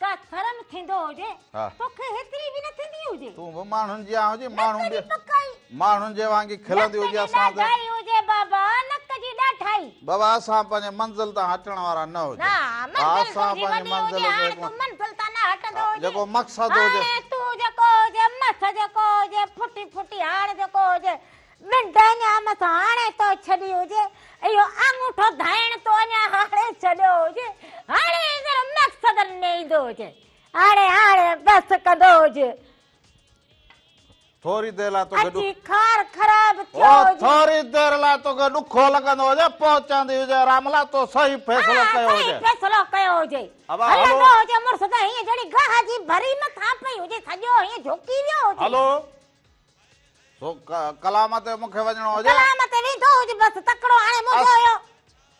का शर्म थींदो हुजे हा। तोखे हेतिरी बि न थींदी हुजे तूं बि माण्हुनि जी हुजे माण्हू नक बि जी पकाई माण्हुनि जे वांगी खिलंदी हुजे असां त ॾाढाई हुजे बाबा नक जी ॾाढाई बाबा असां पंहिंजे मंज़िल तां हटण वारा न हुजे ना मंज़िल असां तुंहिंजी पंहिंजे वॾी हुजे हाणे मंज़िल तूं मंज़िल तां न हटंदो हुजे जेको मक़सदु हुजे हाणे तूं जेको हुजे मथ जेको हुजे फुटी फुटी हाणे जेको हुजे मिंट अञा मथां हाणे तो छॾी हुजे इहो अंगूठो धाइण तो अञा हाणे छॾियो हुजे हाणे इधर मक़सद न ईंदो हुजे हाणे हाणे बस कंदो हुजे थोरी देरि लाइ तोखे अची खार ख़राब ओ थियो हुजे थोरी देरि लाइ तोखे ॾुखो लॻंदो हुजे पहुचंदी हुजे रामला तो सही फ़ैसिलो कयो सही हुजे फ़ैसिलो कयो हुजे अब हलंदो हलो हुजे मुड़ुस त हीअं जहिड़ी गाह जी भरी मथां पई हुजे सॼो हीअं झुकी वियो हुजे हलो तो कलाम ते मूंखे वञिणो हुजे कलाम ते वेंदो हुजे बसि तकिड़ो हाणे मुंहिंजो हुयो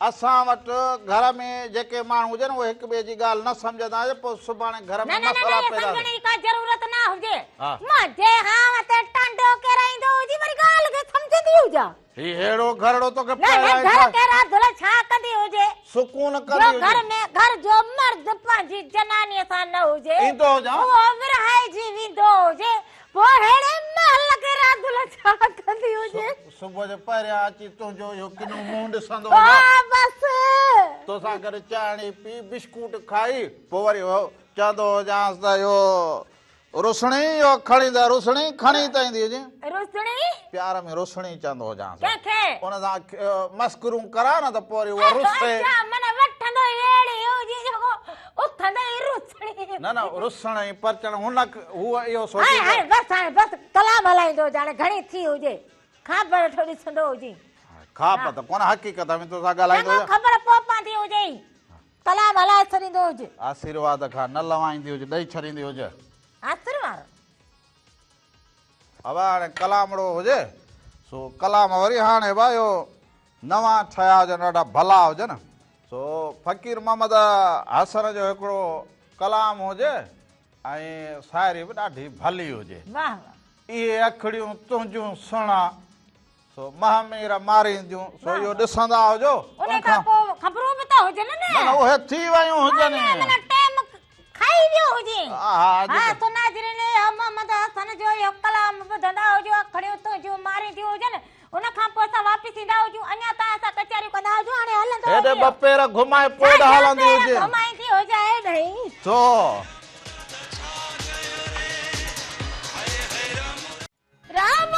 असां वटि घर में जेके माण्हू हुजनि उहे हिक ॿिए जी ॻाल्हि न सम्झंदा हुजे पोइ सुभाणे घर में न न न मसइला इहे पैदा सम्झण जी का ज़रूरत न हुजे हा। मुंहिंजे हाव ते टंडो केराईंदो हुजे वरी ॻाल्हि खे सम्झंदी हुजा ही अहिड़ो घरड़ो तोखे न न घर के राधुल छा कंदी हुजे सुकून जो कंदी घर हुजे में घर जो मर्द पंहिंजी जनानीअ सां न हुजे ईंदो हुजां उहो विरहाइजी वेंदो हुजे पोइ अहिड़े महल के राधुल छा कंदी हुजे सुबुह जो पहिरियां अची तुंहिंजो इहो किनो मुंहुं ॾिसंदो हा हुजे बसि तोसां गॾु चाणी पी बिस्कुट खाई पोइ वरी हो चवंदो हुजांसि त इहो रुसणी इहो खणी त रुसणी खणी त ईंदी हुजे रुसणी प्यार में रुसणी चवंदो हुजांसि कंहिंखे उन सां मस्करूं करा न त पोइ वरी उहा रुसे अच्छा मन वठंदो अहिड़ी हुजे जेको उथंदे ई रुसणी न न रुसण ऐं परचण हुन हूअ इहो हाणे हाणे सोचे बसि कलाम हलाईंदो हुजे हाणे घणी थी हुजे ख़बर वेठो ॾिसंदो हुजे खाप त कोन हक़ीक़त में तोसां ॻाल्हाईंदो चङो हुजे ख़बर पोइ पवंदी हुजे कलाम हलाए छॾींदो हुजे आशीर्वाद खां न लवाईंदी हुजे ॾेई छॾींदी हुजे आशीर्वाद अब हाणे कलामड़ो हुजे सो कलाम वरी हाणे भाई नवां ठहिया हुजनि ॾाढा भला हुजनि सो फ़कीर मोहम्मद हसन जो हिकिड़ो कलाम हुजे ऐं शाइरी बि ॾाढी भली हुजे वाह इहे अखड़ियूं तुंहिंजूं सुणा सो महामीर मारींदियूं सो इहो ॾिसंदा हुजो उन खां पोइ ख़बरूं बि त हुजनि न न उहे थी वियूं हुजनि मन टाइम खाई वियो हुजे हा हा तो नाज़रीन मोहम्मद हसन जो इहो कलाम ॿुधंदा हुजो अखड़ियूं तुंहिंजूं मारींदियूं हुजनि उन खां पोइ असां वापसि ईंदा हुजूं अञा तव्हां सां कचहरियूं कंदा हुजूं हाणे हलंदो हेॾे ॿ पेर घुमाए पोइ हलंदी हुजे घुमाईंदी हुजे हेॾे छो राम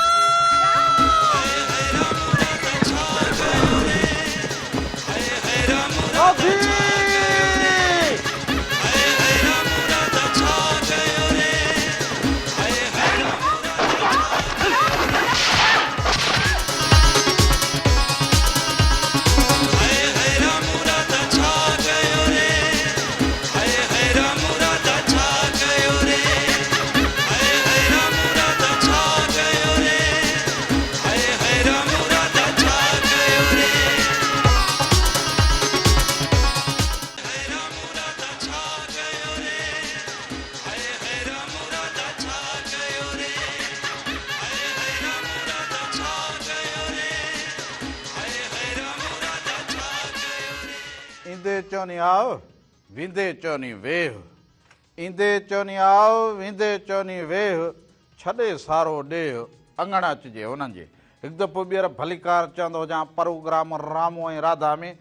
मुराद ईंदे चवनी आओ वेंदे चवनी वेह, ईंदे चवनी आओ वेंदे चवनी वेह, छॾे सारो ॾेह अंगण अचिजे उन्हनि जे। हिकु दफ़ो ॿीहर भलीकार चवंदो हुजां प्रोग्राम रामू ऐं राधा में,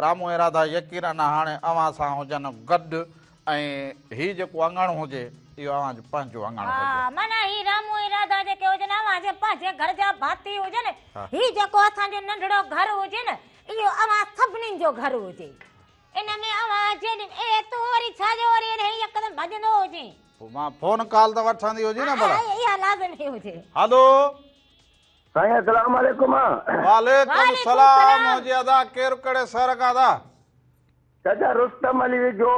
रामू ऐं राधा यकीनन हाणे अव्हां सां हुजनि गॾु, ऐं हीउ जेको अंगण हुजे इहो अव्हां जो पंहिंजो अंगण हुजे। माना ही रामू ऐं राधा जेके हुजनि अव्हां जे पंहिंजे घर जा भाती हुजनि, ही जेको असांजो नंढड़ो घर हुजे न इहो अव्हां सभिनीनि जो घर हुजे। इन में अव्हां जेॾी ए तूं वरी छा जो वरी यकदमि भॼंदो हुजे, पोइ मां फोन कॉल त वठंदी हुजे न भला। इहा लाज़मी हुजे। हलो साईं अस्सलाम वालेकुम। वालेकुम सलाम हुजे अदा। केरु कहिड़े शहर खां अदा? चाचा रुस्तम अली जो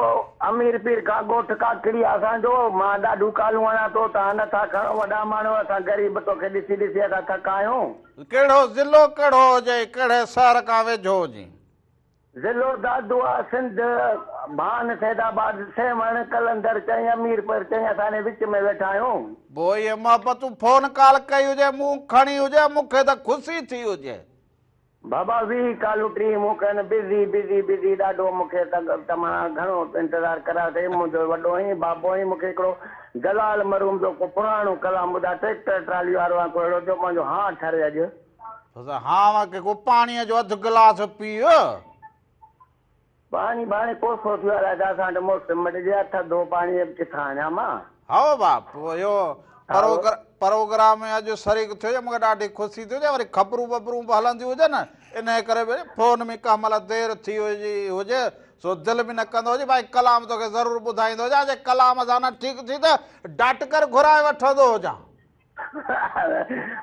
अमीर पीर का गोठ काकड़ी असांजो। मां ॾाढू कालू आहियां तो तव्हां नथा खणो, वॾा माण्हू असां ग़रीब तोखे ॾिसी ॾिसी असां थका आहियूं। कहिड़ो ज़िलो कहिड़ो हुजे, कहिड़े शहर खां वेझो हुजे? ज़िलो दादुआ सिंध भान सैदाबाद सेवण कलंदर चई अमीरपुर चई असां विच में वेठा आहियूं। पोइ इहे मोहबतूं फोन कॉल कई हुजे मूं खणी हुजे मूंखे त ख़ुशी थी हुजे। बाबा 20 कालू 30 मूं कनि बिज़ी बिज़ी बिज़ी ॾाढो मूंखे तमामु घणो इंतज़ारु कराए। मुंहिंजो वॾो ई बाबो ई मूंखे हिकिड़ो जलाल मरूम जो को पुराणो कलाम ॿुधा, ट्रैक्टर ट्राली वारो आहे को अहिड़ो जो मुंहिंजो हां ठरे अॼु। हा के को पाणीअ जो अधु गिलास पीउ। पाणी बाणी कोसो थियो आहे असां वटि मौसम जे थधो पाणी किथां आणियां मां। हा बाप इहो प्रोग्राम में अॼु शरीक थियो, मूंखे ॾाढी ख़ुशी थी हुजे। वरी ख़बरूं वबरूं बि हलंदियूं हुजनि, इन करे फोन में कंहिं महिल देरि थी हुजे सो दिलि बि न कंदो हुजे भाई कलाम तोखे ज़रूरु ॿुधाईंदो हुजां। जे कलाम सां न ठीकु थी त डॉक्टर घुराए वठंदो हुजां।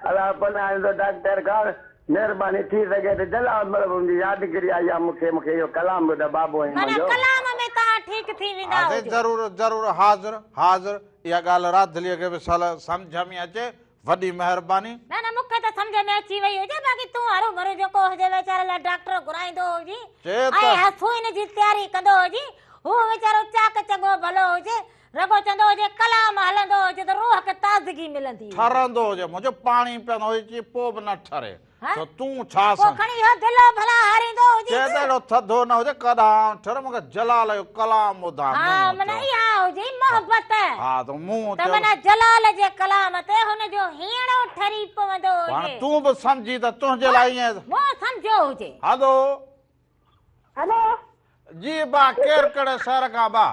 अलाह पनाह डॉक्टर खां महिरबानी थी सघे त जलाल मरूम जी यादगिरी आई आहे मूंखे इहो कलाम ॿुधा बाबो कलाम में तव्हां ठीकु थी वेंदा। ज़रूरु ज़रूरु हाज़िर हाज़िर। इहा ॻाल्हि राधलीअ खे बि सम्झ में अचे, वॾी महिरबानी। न न मूंखे त सम्झ में अची वई हुजे, बाक़ी तूं हरू भरू जेको हुजे वीचारे लाइ डॉक्टर घुराईंदो हुजी ऐं हसूइन जी तयारी कंदो हुजी, हू वीचारो चाक चङो भलो हुजे, रगो चंदो हुजे कलाम हलंदो हुजे त रूह खे ताज़गी मिलंदी, ठरंदो हुजे। मुंहिंजो पाणी पीअंदो हुजे पोइ बि न ठरे तो तूं छा खणी हो दिलो भला हरींदो हुजे केॾो थधो न हुजे कॾां ठर मूंखे जलाल जो कलाम ॿुधा। हा मन इहा हुजे मोहबत। हा त मूं त मन जलाल जे कलाम ते हुन जो हीअणो ठरी पवंदो हुजे। तूं बि सम्झी त तुंहिंजे लाइ ईअं मूं सम्झो हुजे। हलो हेलो जी बा केरु कहिड़े शहर खां बा?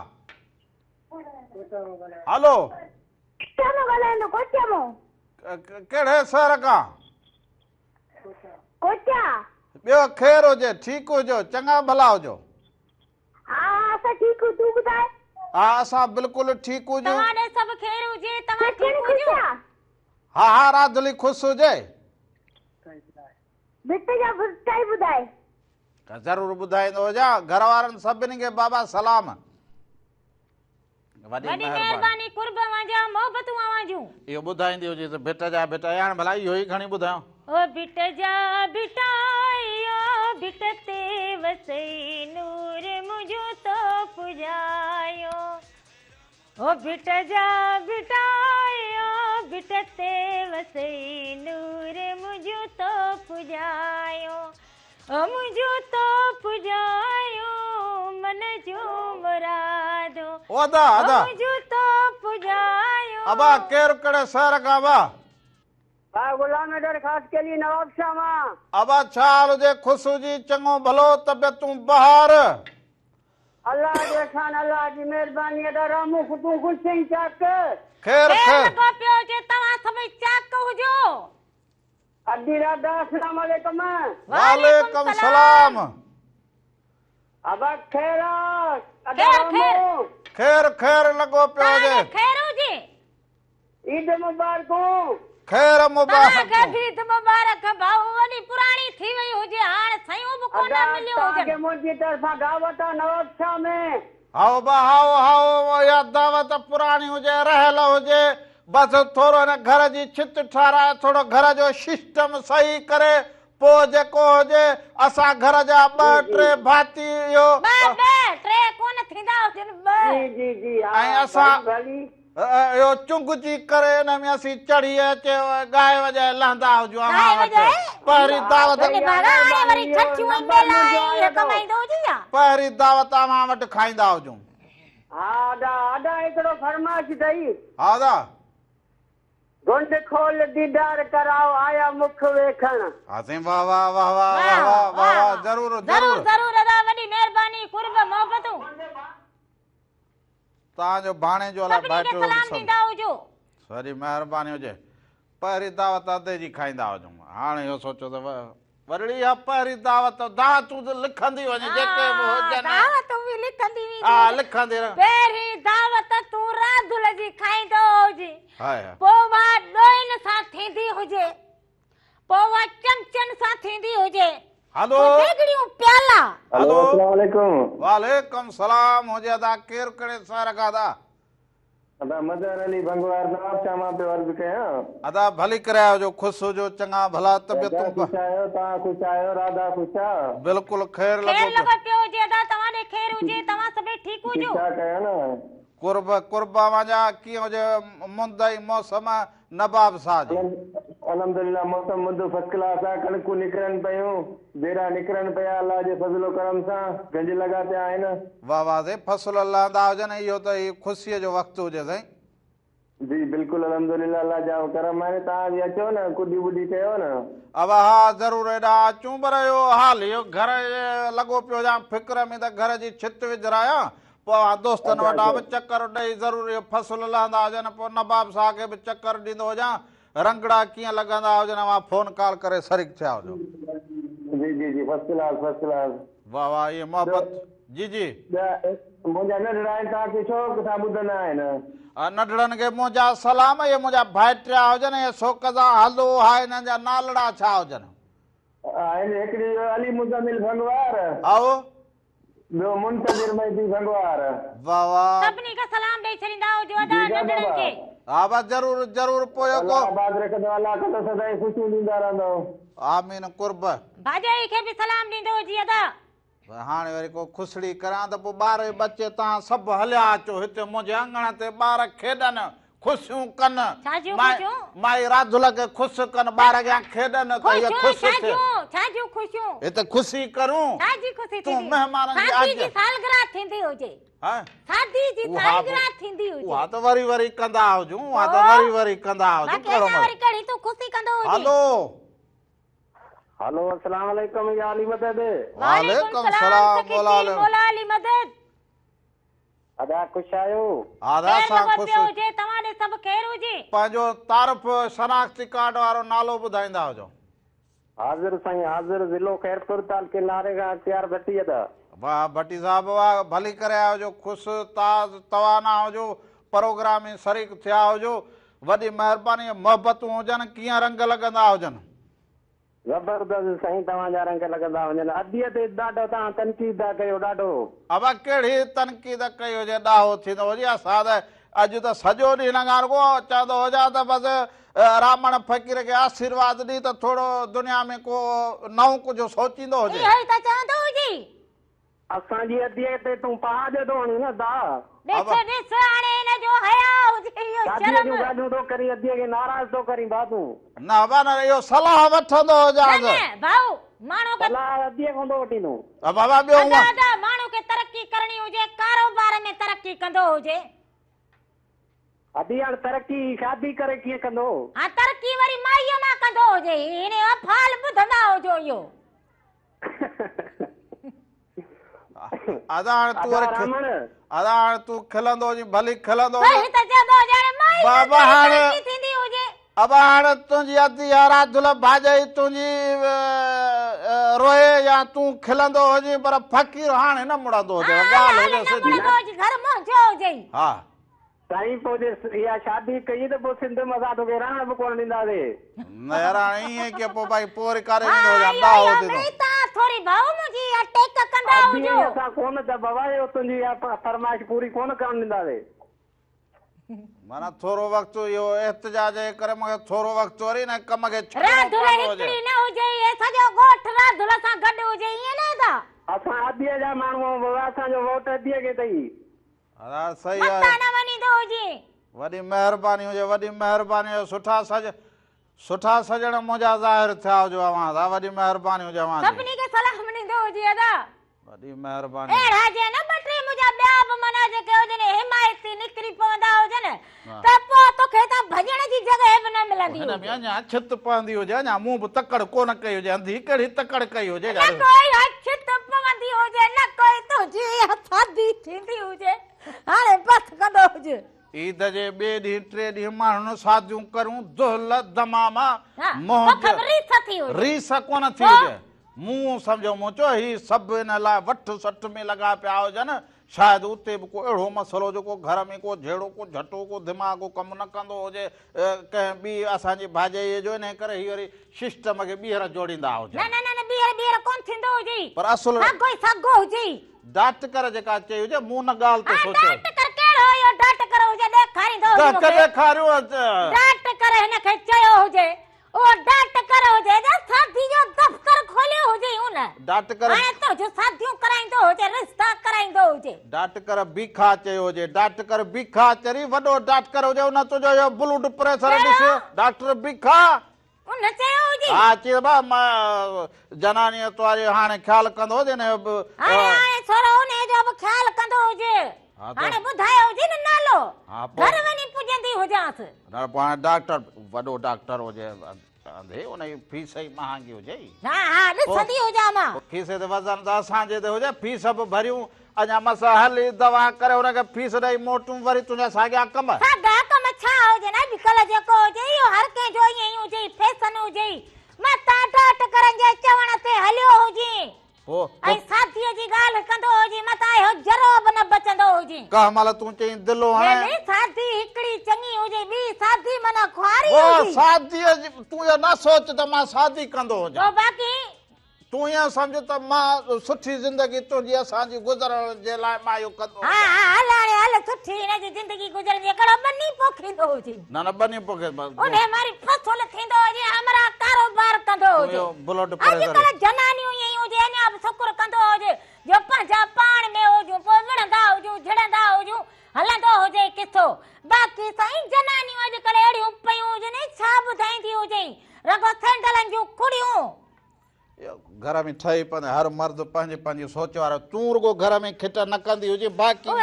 हलो कहिड़े शहर खां? ॿियो ख़ैर हुजे, ठीकु हुजो, चङा भला हुजो। हाँ असां ठीकु, तूं ॿुधाए? हा असां बिल्कुलु ठीकु हुजूं। तव्हां ॾे सभु ख़ैर हुजे, तव्हां ठीकु हुजो? हा हा राधली ख़ुशि हुजे। बिट जा बुटाई ॿुधाए। ज़रूरु ॿुधाईंदो हुजां। घर वारनि सभिनी खे बाबा सलाम। वॾी महिरबानी, कुर्ब वांजा, मोहबतूं आवाजूं। इहो ॿुधाईंदी हुजे त बेटा जा बेटा हाणे भला इहो ई खणी ॿुधायो। ओ बिट जा बिटायो बिट ते वसई नूर मुझो तो पुजायो। ओ बिट जा बिटायो बिट ते वसई नूर मुझो तो पुजायो। ओ मुझो तो पुजायो मन जो मुरादो। ओ अदा अदा मुझो तो पुजायो। अबा केरु कहिड़े शहर खां बा? गुलाम नगर खास के लिए नवाब शाह मां। अबा छा हाल हुजे? ख़ुशि हुजी, चङो भलो, तबियतूं बहार? अल्लाह जे खान, अल्लाह जी महिरबानी। अदा रामू खुदू खुशई चाक खैर खैर लॻो पियो हुजे, तव्हां सभई चाक हुजो। अदी राधा अस्सलाम वालेकुम। वालेकुम सलाम। अबा खैर अदा खैर रामू खैर खैर लॻो पियो हुजे। खैर हुजे। ईद मुबारक। खैर मुबारक। ईद मुबारक भाऊ। वॾी पुराणी थी वई हुजे, हाणे सयूं बि कोन मिलियो हुजे। के मुंहिंजी तरफ़ां दावत नवाब शाह में। हाओ बा हाओ हाओ, या दावत पुराणी हुजे, रहल हुजे, बस थोरो हिन घर जी छित ठाराए, थोरो घर जो सिस्टम सही करे, पोइ जेको हुजे असां घर जा 2-3 भाती इहो टे कोन थींदा हुजनि। जी जी जी ऐं असां यो चुंगची करे न में असी चढ़ी अचे गाय वजाए लहंदा हुजो गाय वजाए? पहिरी दावत तने बागा हाणे वरी छछू ई बेला कमाईंदो हुजी या पहिरी दावत मां वटि खाईंदा हुजूं। हा ॾाढा हिकिड़ो फरमाइश अथई हा दा घुंड खोल दीदार कराओ आया मुख वेखण। असीं वाह वाह वाह वाह वाह वाह वाह वाह जरूर जरूर जरूर जरूर अदा वॾी महिरबानी कुर्ब मोहबतूं तव्हांजो भाणे जो अला सभिनी खे बैठो सलाम ॾींदा हुजो। सॉरी महिरबानी हुजे पहिरीं दावत अधे जी खाईंदा हुजूं हाणे इहो सोचो त वरड़ी आहे पहिरीं दावत दावतूं त लिखंदी वञे जेके बि हुजनि दावत बि लिखंदी वी हा लिखंदी रह पहिरीं दावत तूं राधुल जी खाईंदो हुजे हाय पोइ वा ॾोइन सां थींदी हुजे पोइ वा चमचनि सां थींदी हुजे हेलो देगड़ियूं प्याला हेलो अस्सलाम वालेकुम। वालेकुम सलाम हुजे अदा केरु कहिड़े सां रखा था अदा मदर अली भंगवार नवाब शाह मां पे अर्ज कयां। अदा भली करे हुजो ख़ुशि हुजो चङा भला तबियतूं ख़ुशि आहियो तव्हां ख़ुशि आहियो राधा ख़ुशि आहे बिल्कुलु ख़ैर खैर लॻो लॻो पियो हुजे अदा तव्हां ॾे खैर हुजे तव्हां सभई ठीकु हुजो छा कयां न कुर्ब कुर्बा वञा कीअं हुजे मुंदई मौसम नबाब साज अल्हम्दुलिल्लाह मौसम मुंदो फर्स्ट क्लास आहे कणकूं निकिरनि पियूं बेरा निकिरनि पिया अलाह जे फज़लो करम सां गंज लॻा पिया आहिनि। वाह वाह साईं फसल लहंदा हुजनि इहो त ख़ुशीअ जो वक़्तु हुजे साईं जी बिल्कुलु अल्हम्दुलिल्लाह अलाह जा करम आहिनि। तव्हां बि अचो न कुॾी वुॾी कयो न। अब हा ज़रूरु हेॾा अचूं पर इहो हाल इहो घर लॻो पियो हुजां फिक्र में त घर जी छित विझरायां पोइ दोस्तनि वटां बि चकर ॾेई ज़रूरु इहो फसल लहंदा हुजनि पोइ नवाब साह खे बि चकर ॾींदो हुजां रंगड़ा कीअं लॻंदा हुजनि मां फोन कॉल करे सरीक थिया हुजो। जी जी जी फर्स्ट क्लास फर्स्ट क्लास। वाह वाह इहे मोहबत जी जी मुंहिंजा नंढड़ा आहिनि तव्हांखे छो किथां ॿुधंदा आहिनि। नंढड़नि खे मुंहिंजा सलाम इहे मुंहिंजा भाइटिया हुजनि इहे शौक़ सां हलो हा हिननि जा नालड़ा छा हुजनि आहिनि हिकिड़ी अली मुज़मिल भंगवार आओ ॿियो मुंतज़िर महदी भंगवार। वाह वाह सभिनी खे सलाम ॾेई छॾींदा हुजो अदा नंढड़नि खे हा बस ज़रूरु ज़रूरु पोइ को अलाह आबाद रखंदो अलाह कंदो सदाईं ख़ुशियूं ॾींदा रहंदो। आमीन कुर्ब भाॼाई खे बि सलाम ॾींदो हुजी अदा हाणे वरी को खुसड़ी करां त पोइ ॿार बचे तव्हां सभु हलिया अचो हिते मुंहिंजे अंगण ते ॿार खेॾनि ख़ुशियूं कनि छाजियूं ख़ुशियूं? माई राधुल खे ख़ुशि कनि ॿार खे खेॾनि त इहे ख़ुशि थिए छाजियूं ख़ुशियूं हिते ख़ुशी करूं छाजी ख़ुशी तूं थींदी महिमाननि जी शादी जी आज सालगिरह थींदी हुजे हा शादी जी उहा सालगिरह थींदी हुजे उहा त वरी वरी कंदा हुजूं उहा त वरी वरी कंदा हुजूं बाक़ी अञा वरी कहिड़ी तूं ख़ुशी कंदो हुजे हलो हेलो अस्सलाम वालेकुम या अली मदद। वालेकुम सलाम मौला अली मदद अदा ख़ुशि आहियो। आधा खैर सां लॻो ख़ुशि पियो हुजे तव्हां ॾे सभु खैर हुजे पंहिंजो तारफ़ शनाख्ती कार्ड वारो नालो ॿुधाईंदा हुजो। हाज़िर साईं हाज़िर ज़िलो खैरपुर तालुके नारे खां अख्तियार भट्टी अदा। वाह भट्टी साहब वाह भली करे आया हुजो ख़ुशि ताज़ तवाना हुजो प्रोग्राम में शरीक थिया हुजो वॾी महिरबानी मोहबतूं हुजनि कीअं रंग लॻंदा हुजनि ज़बरदस्त साईं तव्हांजा रंग लॻंदा वञनि अदीअ ते ॾाढो तव्हां तनक़ीद था कयो ॾाढो। अब कहिड़ी तनक़ीद कई हुजे ॾाहो थींदो हुजे असां त अॼु त सॼो ॾींहुं हिन खां रुॻो चवंदो हुजां त बसि रामण फ़क़ीर खे आशीर्वाद ॾी त थोरो दुनिया में को नओं कुझु सोचींदो हुजे इहो ई त चवंदो हुजे असांजी अदीअ ते तूं पहाड़ धोणी न दा ॾिस ॾिस हाणे हिन जो हया हुजे इहो शादीअ शर्म जूं ॻाल्हियूं थो करी अदीअ खे नाराज़ थो करी बाबू। न बाबा इहो सलाह वठंदो हुजां न भाऊ माण्हू खे अलाह अदीअ खां थो वठींदो। बाबा ॿियो अदा अदा माण्हू खे तरक़ी करणी हुजे कारोबार में तरक़ी कंदो हुजे अदी हाणे तरक़ी शादी करे कीअं कंदो। हा तरक़ी वरी माईअ मां कंदो हुजे हिन जो फाल ॿुधंदा हुजो इहो अदा हाणे तूं वरी रामण अदा हाणे तूं खिलंदो हुजे भली खिलंदो सही त चवंदो हुजे हाणे माई बाबा हाणे तरक़ी थींदी हुजे अब हाणे तुंहिंजी अधी राधुल भाॼई तुंहिंजी रोए या तूं खिलंदो हुजे पर फ़क़ीर हाणे न मुड़ंदो हुजे ॻाल्हि हुजे सिधी घर मुंहिंजो हुजे हा साईं पोइ जे इहा शादी कई त पोइ सिंध में असां तोखे रहण बि कोन ॾींदासीं। न यार ईअं की पोइ भाई पोइ करे ॾींदो हुजां ॾाहो थींदो तव्हां थोरी भाऊ मुंहिंजी अटेक कंदा हुजो असां कोन त बाबा इहो तुंहिंजी इहा फरमाइश पूरी कोन करण ॾींदासीं। माना थोरो वक़्तु इहो एहतिजाज जे करे मूंखे थोरो वक़्तु वरी न कम खे राधुल हिकिड़ी न हुजे इहे सॼो ॻोठ राधुल सां गॾु हुजे ईअं न था असां अदीअ जा माण्हू बाबा असांजो वोट अदीअ खे अथई। हा सही मता आहे न वञींदो हुजे वॾी महिरबानी हुजे, वॾी महिरबानी हुजे। सुठा सजण मुंहिंजा ज़ाहिर थिया हुजो अव्हां सां। वॾी महिरबानी हुजे अव्हां सभिनी खे सलाम ॾींदो हुजे अदा। वॾी महिरबानी। अहिड़ा जे न ॿ टे मुंहिंजा ॿिया बि माना जेके हुजनि हिमायती निकिरी पवंदा हुजनि त पोइ तोखे त भॼण जी जॻह बि न मिलंदी। हिन में अञा छित पवंदी हुजे, अञा मूं बि तकड़ कोन कई हुजे। अंधी कहिड़ी तकड़ कई हुजे? न कोई छित पवंदी हुजे, न कोई तुंहिंजी शादी थींदी हुजे, हाणे बस कंदो हुजे। ईद जे ॿिए ॾींहुं टे ॾींहुं माण्हुनि शादियूं करूं, दुहल दमामा रीस कोन थी हुजे। मूं सम्झो मूं चयो ही सभु हिन लाइ वठ सठ में लॻा पिया हुजनि। शायदि उते बि को अहिड़ो मसइलो जेको घर में को झेड़ो को झटो को दिमाग़ कमु न कंदो हुजे कंहिं ॿी असांजी भाॼाईअ जो, इन करे हीअ वरी सिस्टम खे ॿीहर जोड़ींदा हुजे। ॿीहर कोन थींदो हुजे, पर असुल साॻो हुजे। डाटकर जेका चई हुजे, मूं न ॻाल्हि ते सोचियो। हिनखे चयो हुजे ओ डाटकर हुजे, शादी जो दफ़्तर खोलियो हुजे। उन डाटकर जो शादियूं कराईंदो हुजे, रिश्ता कराईंदो हुजे। डाटकर बीखा चयो हुजे, डाटकर बीखा चरी वॾो डाटकर हुजे। उन तुंहिंजो ब्लड प्रेशर ॾिसे डॉक्टर बीखा उन चयो हुजे। हा चयो बा जनानी तुंहिंजो हाणे ख़्यालु कंदो हुजे न, हाणे छोरो उन जो बि ख़्यालु कंदो हुजे। हाणे ॿुधायो हुजे न नालो, घर वञी पुॼंदी हुजांसि। न पाण डॉक्टर वॾो डॉक्टर हुजे, अंधे उनजी फीस ई महांगी हुजे। हा हा ॾिसंदी हुजां मां। फीस ते वज़न त असांजे ते हुजे, फीस बि भरियूं, अञा मस हली दवा करे हुनखे फीस ॾेई मोटूं, वरी तुंहिंजा साॻिया कम। साॻिया कम छा हुजे न? अॼुकल्ह जेको हुजे इहो हर कंहिंजो ईअं ई हुजे, फैशन हुजे। मतां डाटकरनि जे चवण ते हलियो हुजे ऐं शादीअ जी ॻाल्हि कंदो हुजे, मतां इहो जरो बि न बचंदो हुजे। कंहिं महिल तूं चई दिलो हाणे शादी हिकिड़ी चङी हुजे, ॿी शादी माना खुआरी हुजे। शादीअ जी तूं इहो न सोच त मां शादी कंदो हुजां। बाक़ी तूं ईअं सम्झ त मां सुठी ज़िंदगी तुंहिंजी असांजी गुज़रण जे लाइ मां इहो कंदो। हा हल हाणे हल सुठी हिनजी ज़िंदगी गुज़रणी, हिकिड़ो बनी पोखींदो हुजे। न बनी पोखे उन मारी फसल थींदो हुजे, हमरा कारोबार कंदो हुजे। ब्लड प्रेशर अॼुकल्ह जनानियूं ईअं हुजे, अञा बि शुक्र कंदो हुजे जो पंहिंजा पाण में हुजूं, पोइ विढ़ंदा हुजूं, झड़ंदा हुजूं, हलंदो हुजे किथो। बाक़ी साईं जनानियूं अॼुकल्ह अहिड़ियूं पयूं हुजनि, छा ॿुधाईंदी हुजे, रगो सैंडलनि जूं कुड़ियूं घर में ठही पवंदे। हर मर्द पंहिंजी पंहिंजी सोच वारो। तूं रुगो घर में खिट न कंदी हुजे, बाक़ी तूं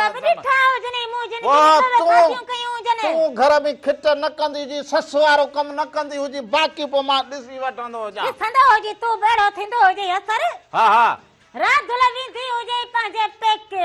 घर में खिट न कंदी हुजे, ससु वारो कमु न कंदी हुजे, बाक़ी पोइ मां ॾिसी वठंदो हुजां। ॾिसंदो हुजे तूं बेड़ो थींदो हुजे असर। हा हा रात वेंदी हुजे पंहिंजे पेके,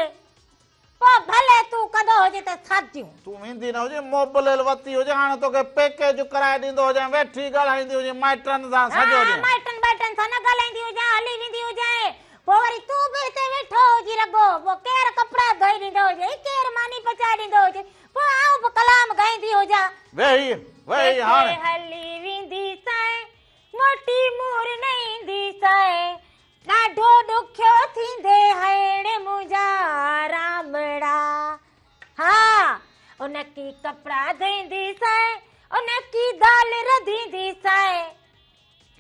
पोइ भले तूं कंदो हुजे त शादियूं। तूं वेंदी न हुजे, मोबाइल वरिती हुजे, हाणे तोखे पैकेज कराए ॾींदो हुजे, वेठी ॻाल्हाईंदी हुजे माइटनि सां सॼो ॾींहुं। माइटनि बाइटनि सां न ॻाल्हाईंदी हुजां, हली वेंदी हुजां, पोइ वरी तूं बि हिते वेठो हुजी रगो, पोइ केरु कपिड़ा धोई ॾींदो हुजे, केरु मानी पचाए ॾींदो हुजे, पोइ आऊं बि कलाम ॻाईंदी हुजां। वेही वेही हाणे हली वेंदी साए, मोटी मूर न ईंदी साए, ॾाढो ॾुखियो थींदे हाणे मुंहिंजा रामड़ा। हा उनकी कपिड़ा धोईंदी साए, उनकी दाल रधींदी साए,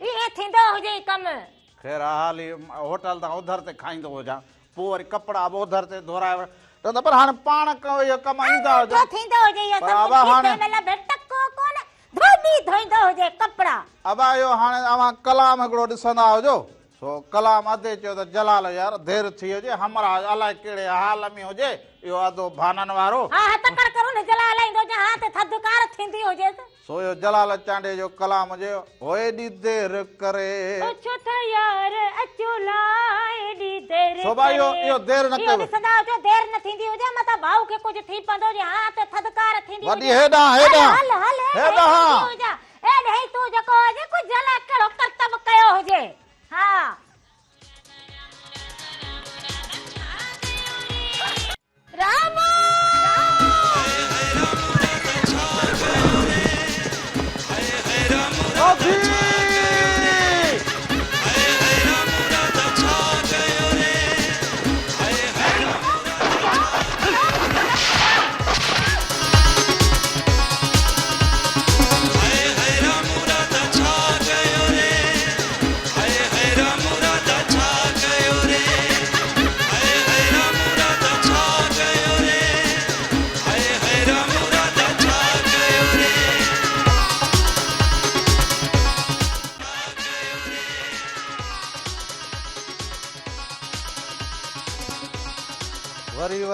ईअं थींदो हुजे कमु। ख़ैर हाली होटल तां उधर ते खाईंदो हुजां, पोइ वरी कपिड़ा बि उधर ते धोराए वठंदा, पर हाणे पाण इहो कमु ईंदा हुजे। थींदो हुजे इहो टको कोन धोईंदो हुजे कपिड़ा। अबा इहो हाणे अवां कलाम हिकिड़ो ॾिसंदा हुजो, सो कलाम अधे चयो त जलाल यार देरि थी हुजे, हमरा अलाए कहिड़े हाल में हुजे इहो अधो भाननि वारो। हा तकड़ करो न जलाल ईंदो जे हाथ थदकार थींदी हुजे। सो इहो जलाल चांडे जो कलाम हुजे, हो एॾी देरि करे अचो त यार अचो ला एॾी देरि। सो भाई इहो देरि न कयो, ॾिसंदा हुजो देरि न थींदी हुजे, मता भाऊ खे कुझु थी पवंदो हुजे, हाथ थदकार थींदी हुजे। वॾी हेॾां हेॾां हल हल हेॾां एॾे तूं जेको हुजे कुझु जला कहिड़ो कर्तव्य कयो हुजे। हा राम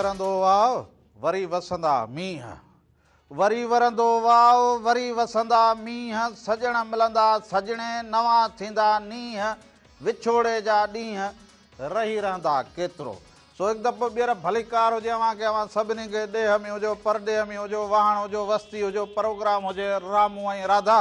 वरंदो वाव वरी वसंदा मींह, वरी वरंदो वाव वरी वसंदा मींह, सजण मिलंदा सजणे नवा थींदा नींह, विछोड़े जा ॾींहं रही रहंदा केतिरो। सो हिकु दफ़ो ॿीहर भलीकार हुजे अव्हां खे, अव्हां सभिनी खे ॾेह में हुजो परॾेह में हुजो वाहण हुजो वस्ती हुजो प्रोग्राम हुजे रामू ऐं राधा,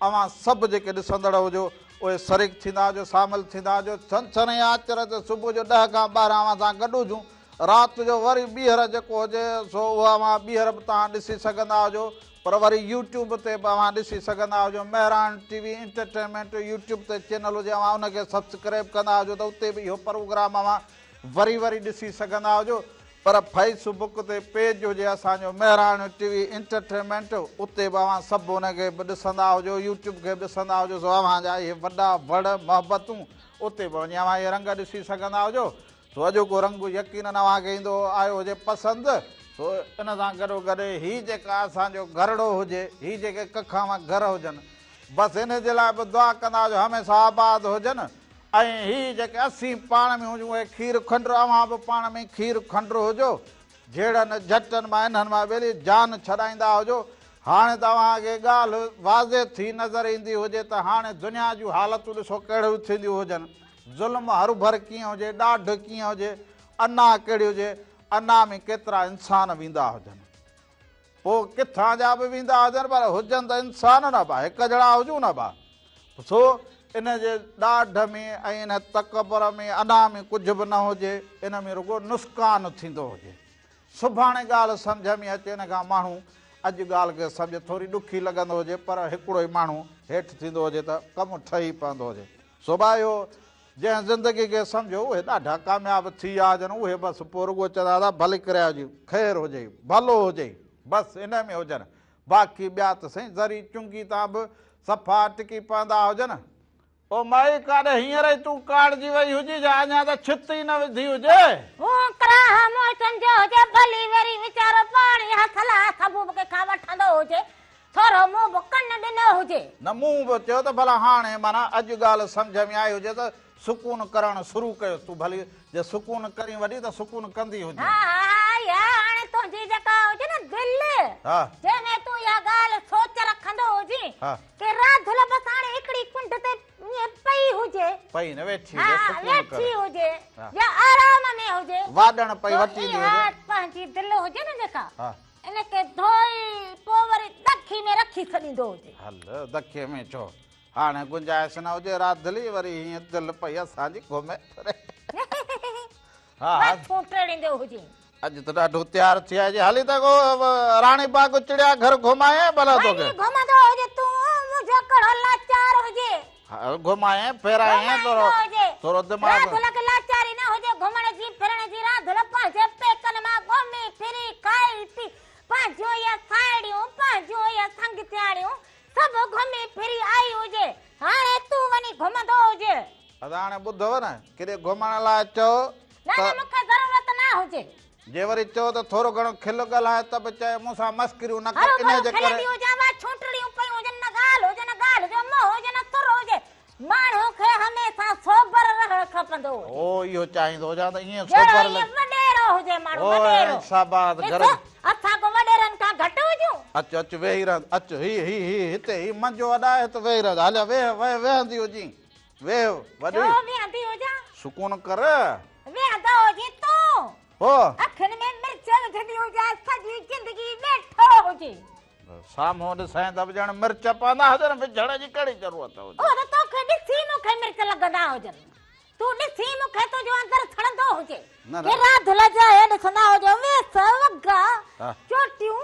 अव्हां सभु जेके ॾिसंदड़ हुजो उहे शरीक थींदा हुजो शामिलु थींदा हुजो। छंछरु या आचर ते सुबुह जो 10 खां 12 अव्हां सां गॾु हुजूं। राति जो वरी ॿीहर जेको हुजे सो उहा अव्हां ॿीहर बि तव्हां ॾिसी सघंदा हुजो, पर वरी यूट्यूब ते बि अव्हां ॾिसी सघंदा हुजो। महिराण टीवी एंटरटेनमेंट यूट्यूब ते चैनल हुजे, अव्हां उनखे सब्सक्राइब कंदा हुजो त उते बि इहो प्रोग्राम अव्हां वरी वरी ॾिसी सघंदा हुजो। पर फेसबुक ते पेज हुजे असांजो महिराण टीवी एंटरटेनमेंट, उते बि अव्हां सभु उनखे बि ॾिसंदा हुजो, यूट्यूब खे बि ॾिसंदा हुजो। सो अव्हां जा इहे वॾा वड़ मोहबतूं उते बि वञी अव्हां इहे रंग ॾिसी सघंदा हुजो। सो अॼोको रंग यकीनन अव्हांखे ईंदो आयो हुजे पसंदि। सो इन सां गॾोगॾु हीअ जेका असांजो घरड़ो हुजे, हीअ जेके कखां घर हुजनि, बसि इन जे लाइ बि दुआ कंदा हुजो हमेशह आबाद हुजनि। ऐं हीअ जेके असीं पाण में हुजूं उहे खीर खंडु, अव्हां बि पाण में खीर खंडु हुजो। जहिड़नि झटनि मां इन्हनि मां वेली जान छॾाईंदा हुजो। हाणे तव्हांखे ॻाल्हि वाज़े थी नज़र ईंदी हुजे त हाणे दुनिया जूं हालतूं ॾिसो कहिड़ियूं थींदियूं हुजनि। ज़ुल्म हरूभर कीअं हुजे, ॾाढ कीअं हुजे, अना कहिड़ी हुजे, अना में केतिरा इंसान वेंदा हुजनि, पोइ किथां जा बि वेंदा हुजनि, पर हुजनि त इंसान न बा, हिकु जहिड़ा हुजूं न बा। सो इन जे ॾाढ में ऐं इन तकबर में अना में कुझु बि न हुजे, इन में रुगो नुक़सानु थींदो हुजे। सुभाणे ॻाल्हि सम्झ में अचे, इन खां माण्हू अॼु ॻाल्हि खे सम्झ थोरी ॾुखी लॻंदो हुजे, पर हिकिड़ो ई माण्हू हेठि थींदो हुजे त कमु ठही पवंदो हुजे। सुभायो जंहिं ज़िंदगी खे सम्झो उहे ॾाढा कामयाबु थी विया हुजनि, उहे बसि पोइ रुगो चवंदा था भली करे हुजे, ख़ैर हुजे, भलो हुजे, बसि इन में हुजनि। बाक़ी ॿिया त साईं ज़री चुंगी तां बि सफ़ा टिकी पवंदा हुजनि। ओ माई काॾे हींअर ई तूं काड़जी वई हुजी जा अञा त छित ई न विधी हुजे। भली वरी वीचारो पाणी हथ लाइ सबूब खे खां वठंदो हुजे, थोरो मुंहुं बि कन ॾिनो हुजे। न मुंहुं बि चयो त भला हाणे माना अॼु ॻाल्हि सम्झ में आई हुजे त सुकून करणु शुरू कयो तूं। भली जे सुकून करी वॾी त सुकून कंदी हुजे। हाणे तुंहिंजी जेका हुजे न दिलि, जंहिंमें तूं इहा ॻाल्हि सोच रखंदो हुजे कि राधुल बसि हाणे हिकिड़ी कुंड ते पई हुजे, पई न वेठी हुजे या आराम में हुजे, वाॾण पई वठी हुजे, पंहिंजी दिलि हुजे न जेका, इनखे धोई पोइ वरी दखी में रखी छॾींदो हुजे। हल दखे में चओ, हाणे गुंजाइश न हुजे राधली वरी हीअं दिलि पई असांजी घुमे फिरे। हुजे अॼु त ॾाढो तयारु थी आहे, हली त को राणी बाग चिड़िया घर घुमाए भला तोखे। घुमंदो हुजे तूं मुंहिंजो कड़ो लाचार हुजे, घुमाए फेराए थोरो दिमाग़ लाचारी न हुजे, घुमण जी फिरण जी राधुल पंहिंजे पेकनि मां घुमी फिरी खाई पी पंहिंजो या साहेड़ियूं पंहिंजो या संग त्याड़ियूं सभु घुमी फिरी आई हुजे। हाणे तूं वञी घुमंदो हुजे। हाणे ॿुधव न किथे घुमण लाइ चओ न, मूंखे ज़रूरत न हुजे। जे वरी चओ त थोरो घणो खिल ॻाल्हाए त बि चए मूंसां मस्करियूं न कर, इन जे करे छुटड़ियूं पयूं हुजनि, न ॻाल्हि हुजे, न ॻाल्हि जो मोह हुजे, न तुर हुजे। माण्हू खे हमेशा सोबर रहणु खपंदो। ओ इहो चाहींदो हुजां त ईअं सोबर वॾेरो हुजे माण्हू, वॾेरो शाबाश घर असां को वॾेरनि खां घटि हुजूं। अचु अचु वेही रह, अचु ही ही ही हिते ही मंजो अॾाए त वेही रह, हलिया वेह वेहंदी हुजी, वेह वॾी वेहंदी हुजां, सुकून कर, वेहंदो हुजे तूं, हो अखियुनि में मिर्च विझंदी हुजे, सॼी जिंदगी वेठो हुजे। साम्हूं ॾिसां त ॼण मिर्च पवंदा हुजनि, विझण जी कहिड़ी ज़रूरत हुजे। ओ त तोखे ॾिसी मूंखे मिर्च लॻंदा हुजनि, तूं ॾिसी मूंखे तुंहिंजो अंदरि छड़ंदो हुजे। राधुल जा ॾिसंदा हुजो वेस वॻा चोटियूं,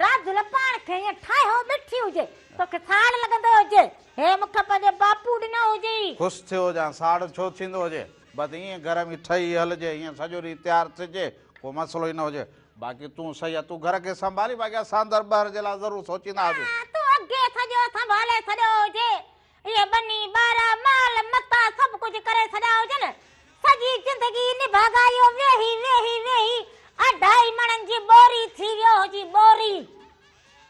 राधुल पाण खे ईअं ठाहियो ॿिठी हुजे, तोखे साड़ लॻंदो हुजे, हे मूंखे पंहिंजे बापू ॾिनो हुजे। ख़ुशि थियो हुजां, साड़ छो थींदो हुजे, बसि ईअं घर में ठही हलिजे, ईअं सॼो ॾींहुं तयारु थिजे, को मसइलो ई न हुजे। बाक़ी तूं सही आहे, तूं घर खे संभाली, बाक़ी असां दरबार जे लाइ ज़रूरु सोचींदा हुजे। तूं अॻे सॼो संभाले छॾियो हुजे, इहे बनी ॿार माल मता सभु कुझु करे छॾिया हुजनि, सॼी जिंदगी निभागायो वेही वेही वेही 2.5 मणनि जी बोरी थी वियो हुजी, बोरी।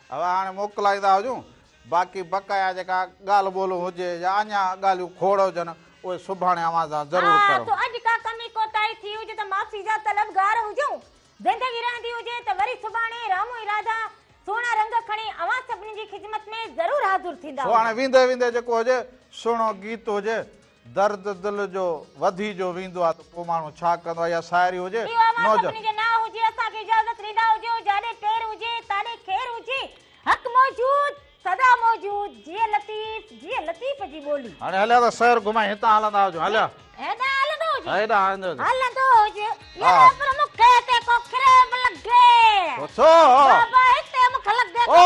अब हाणे मोकिलाईंदा हुजूं, बाक़ी बक़ाया जेका ॻाल्हि ॿोलियूं हुजे या अञा ॻाल्हियूं खोड़ हुजनि उहे सुभाणे अव्हां सां ज़रूरु करो। तो अॼु का कमी कोताही थी हुजे त माफ़ी जा तलबगार हुजूं, ज़िंदगी रहंदी हुजे त वरी सुभाणे रामू इरादा सोना रंग खणी अवां सभिनी जी खिदमत में ज़रूर हाज़िर थींदा। सो हाणे वेंदे वेंदे जेको हुजे सुहिणो गीत हुजे दर्द दिल जो वधी जो वेंदो आहे त पोइ माण्हू छा कंदो आहे या शाइरी हुजे इहो अवां मौज सभिनी जे नाम हुजे असांखे इजाज़त ॾींदा हुजो जाॾे केरु हुजे ताॾे खैर हुजे हक़ मौजूद सदा मौजूद जीअं लतीफ़ जी ॿोली। हाणे हलिया त शहर घुमाए हितां हलंदा हुजो हलिया हेॾां हलंदो हुजे हेॾां हलंदो हलंदो हुजे यार पर मूंखे ते को ख़राब लॻे छो बाबा हिते मूंखे लॻे ओ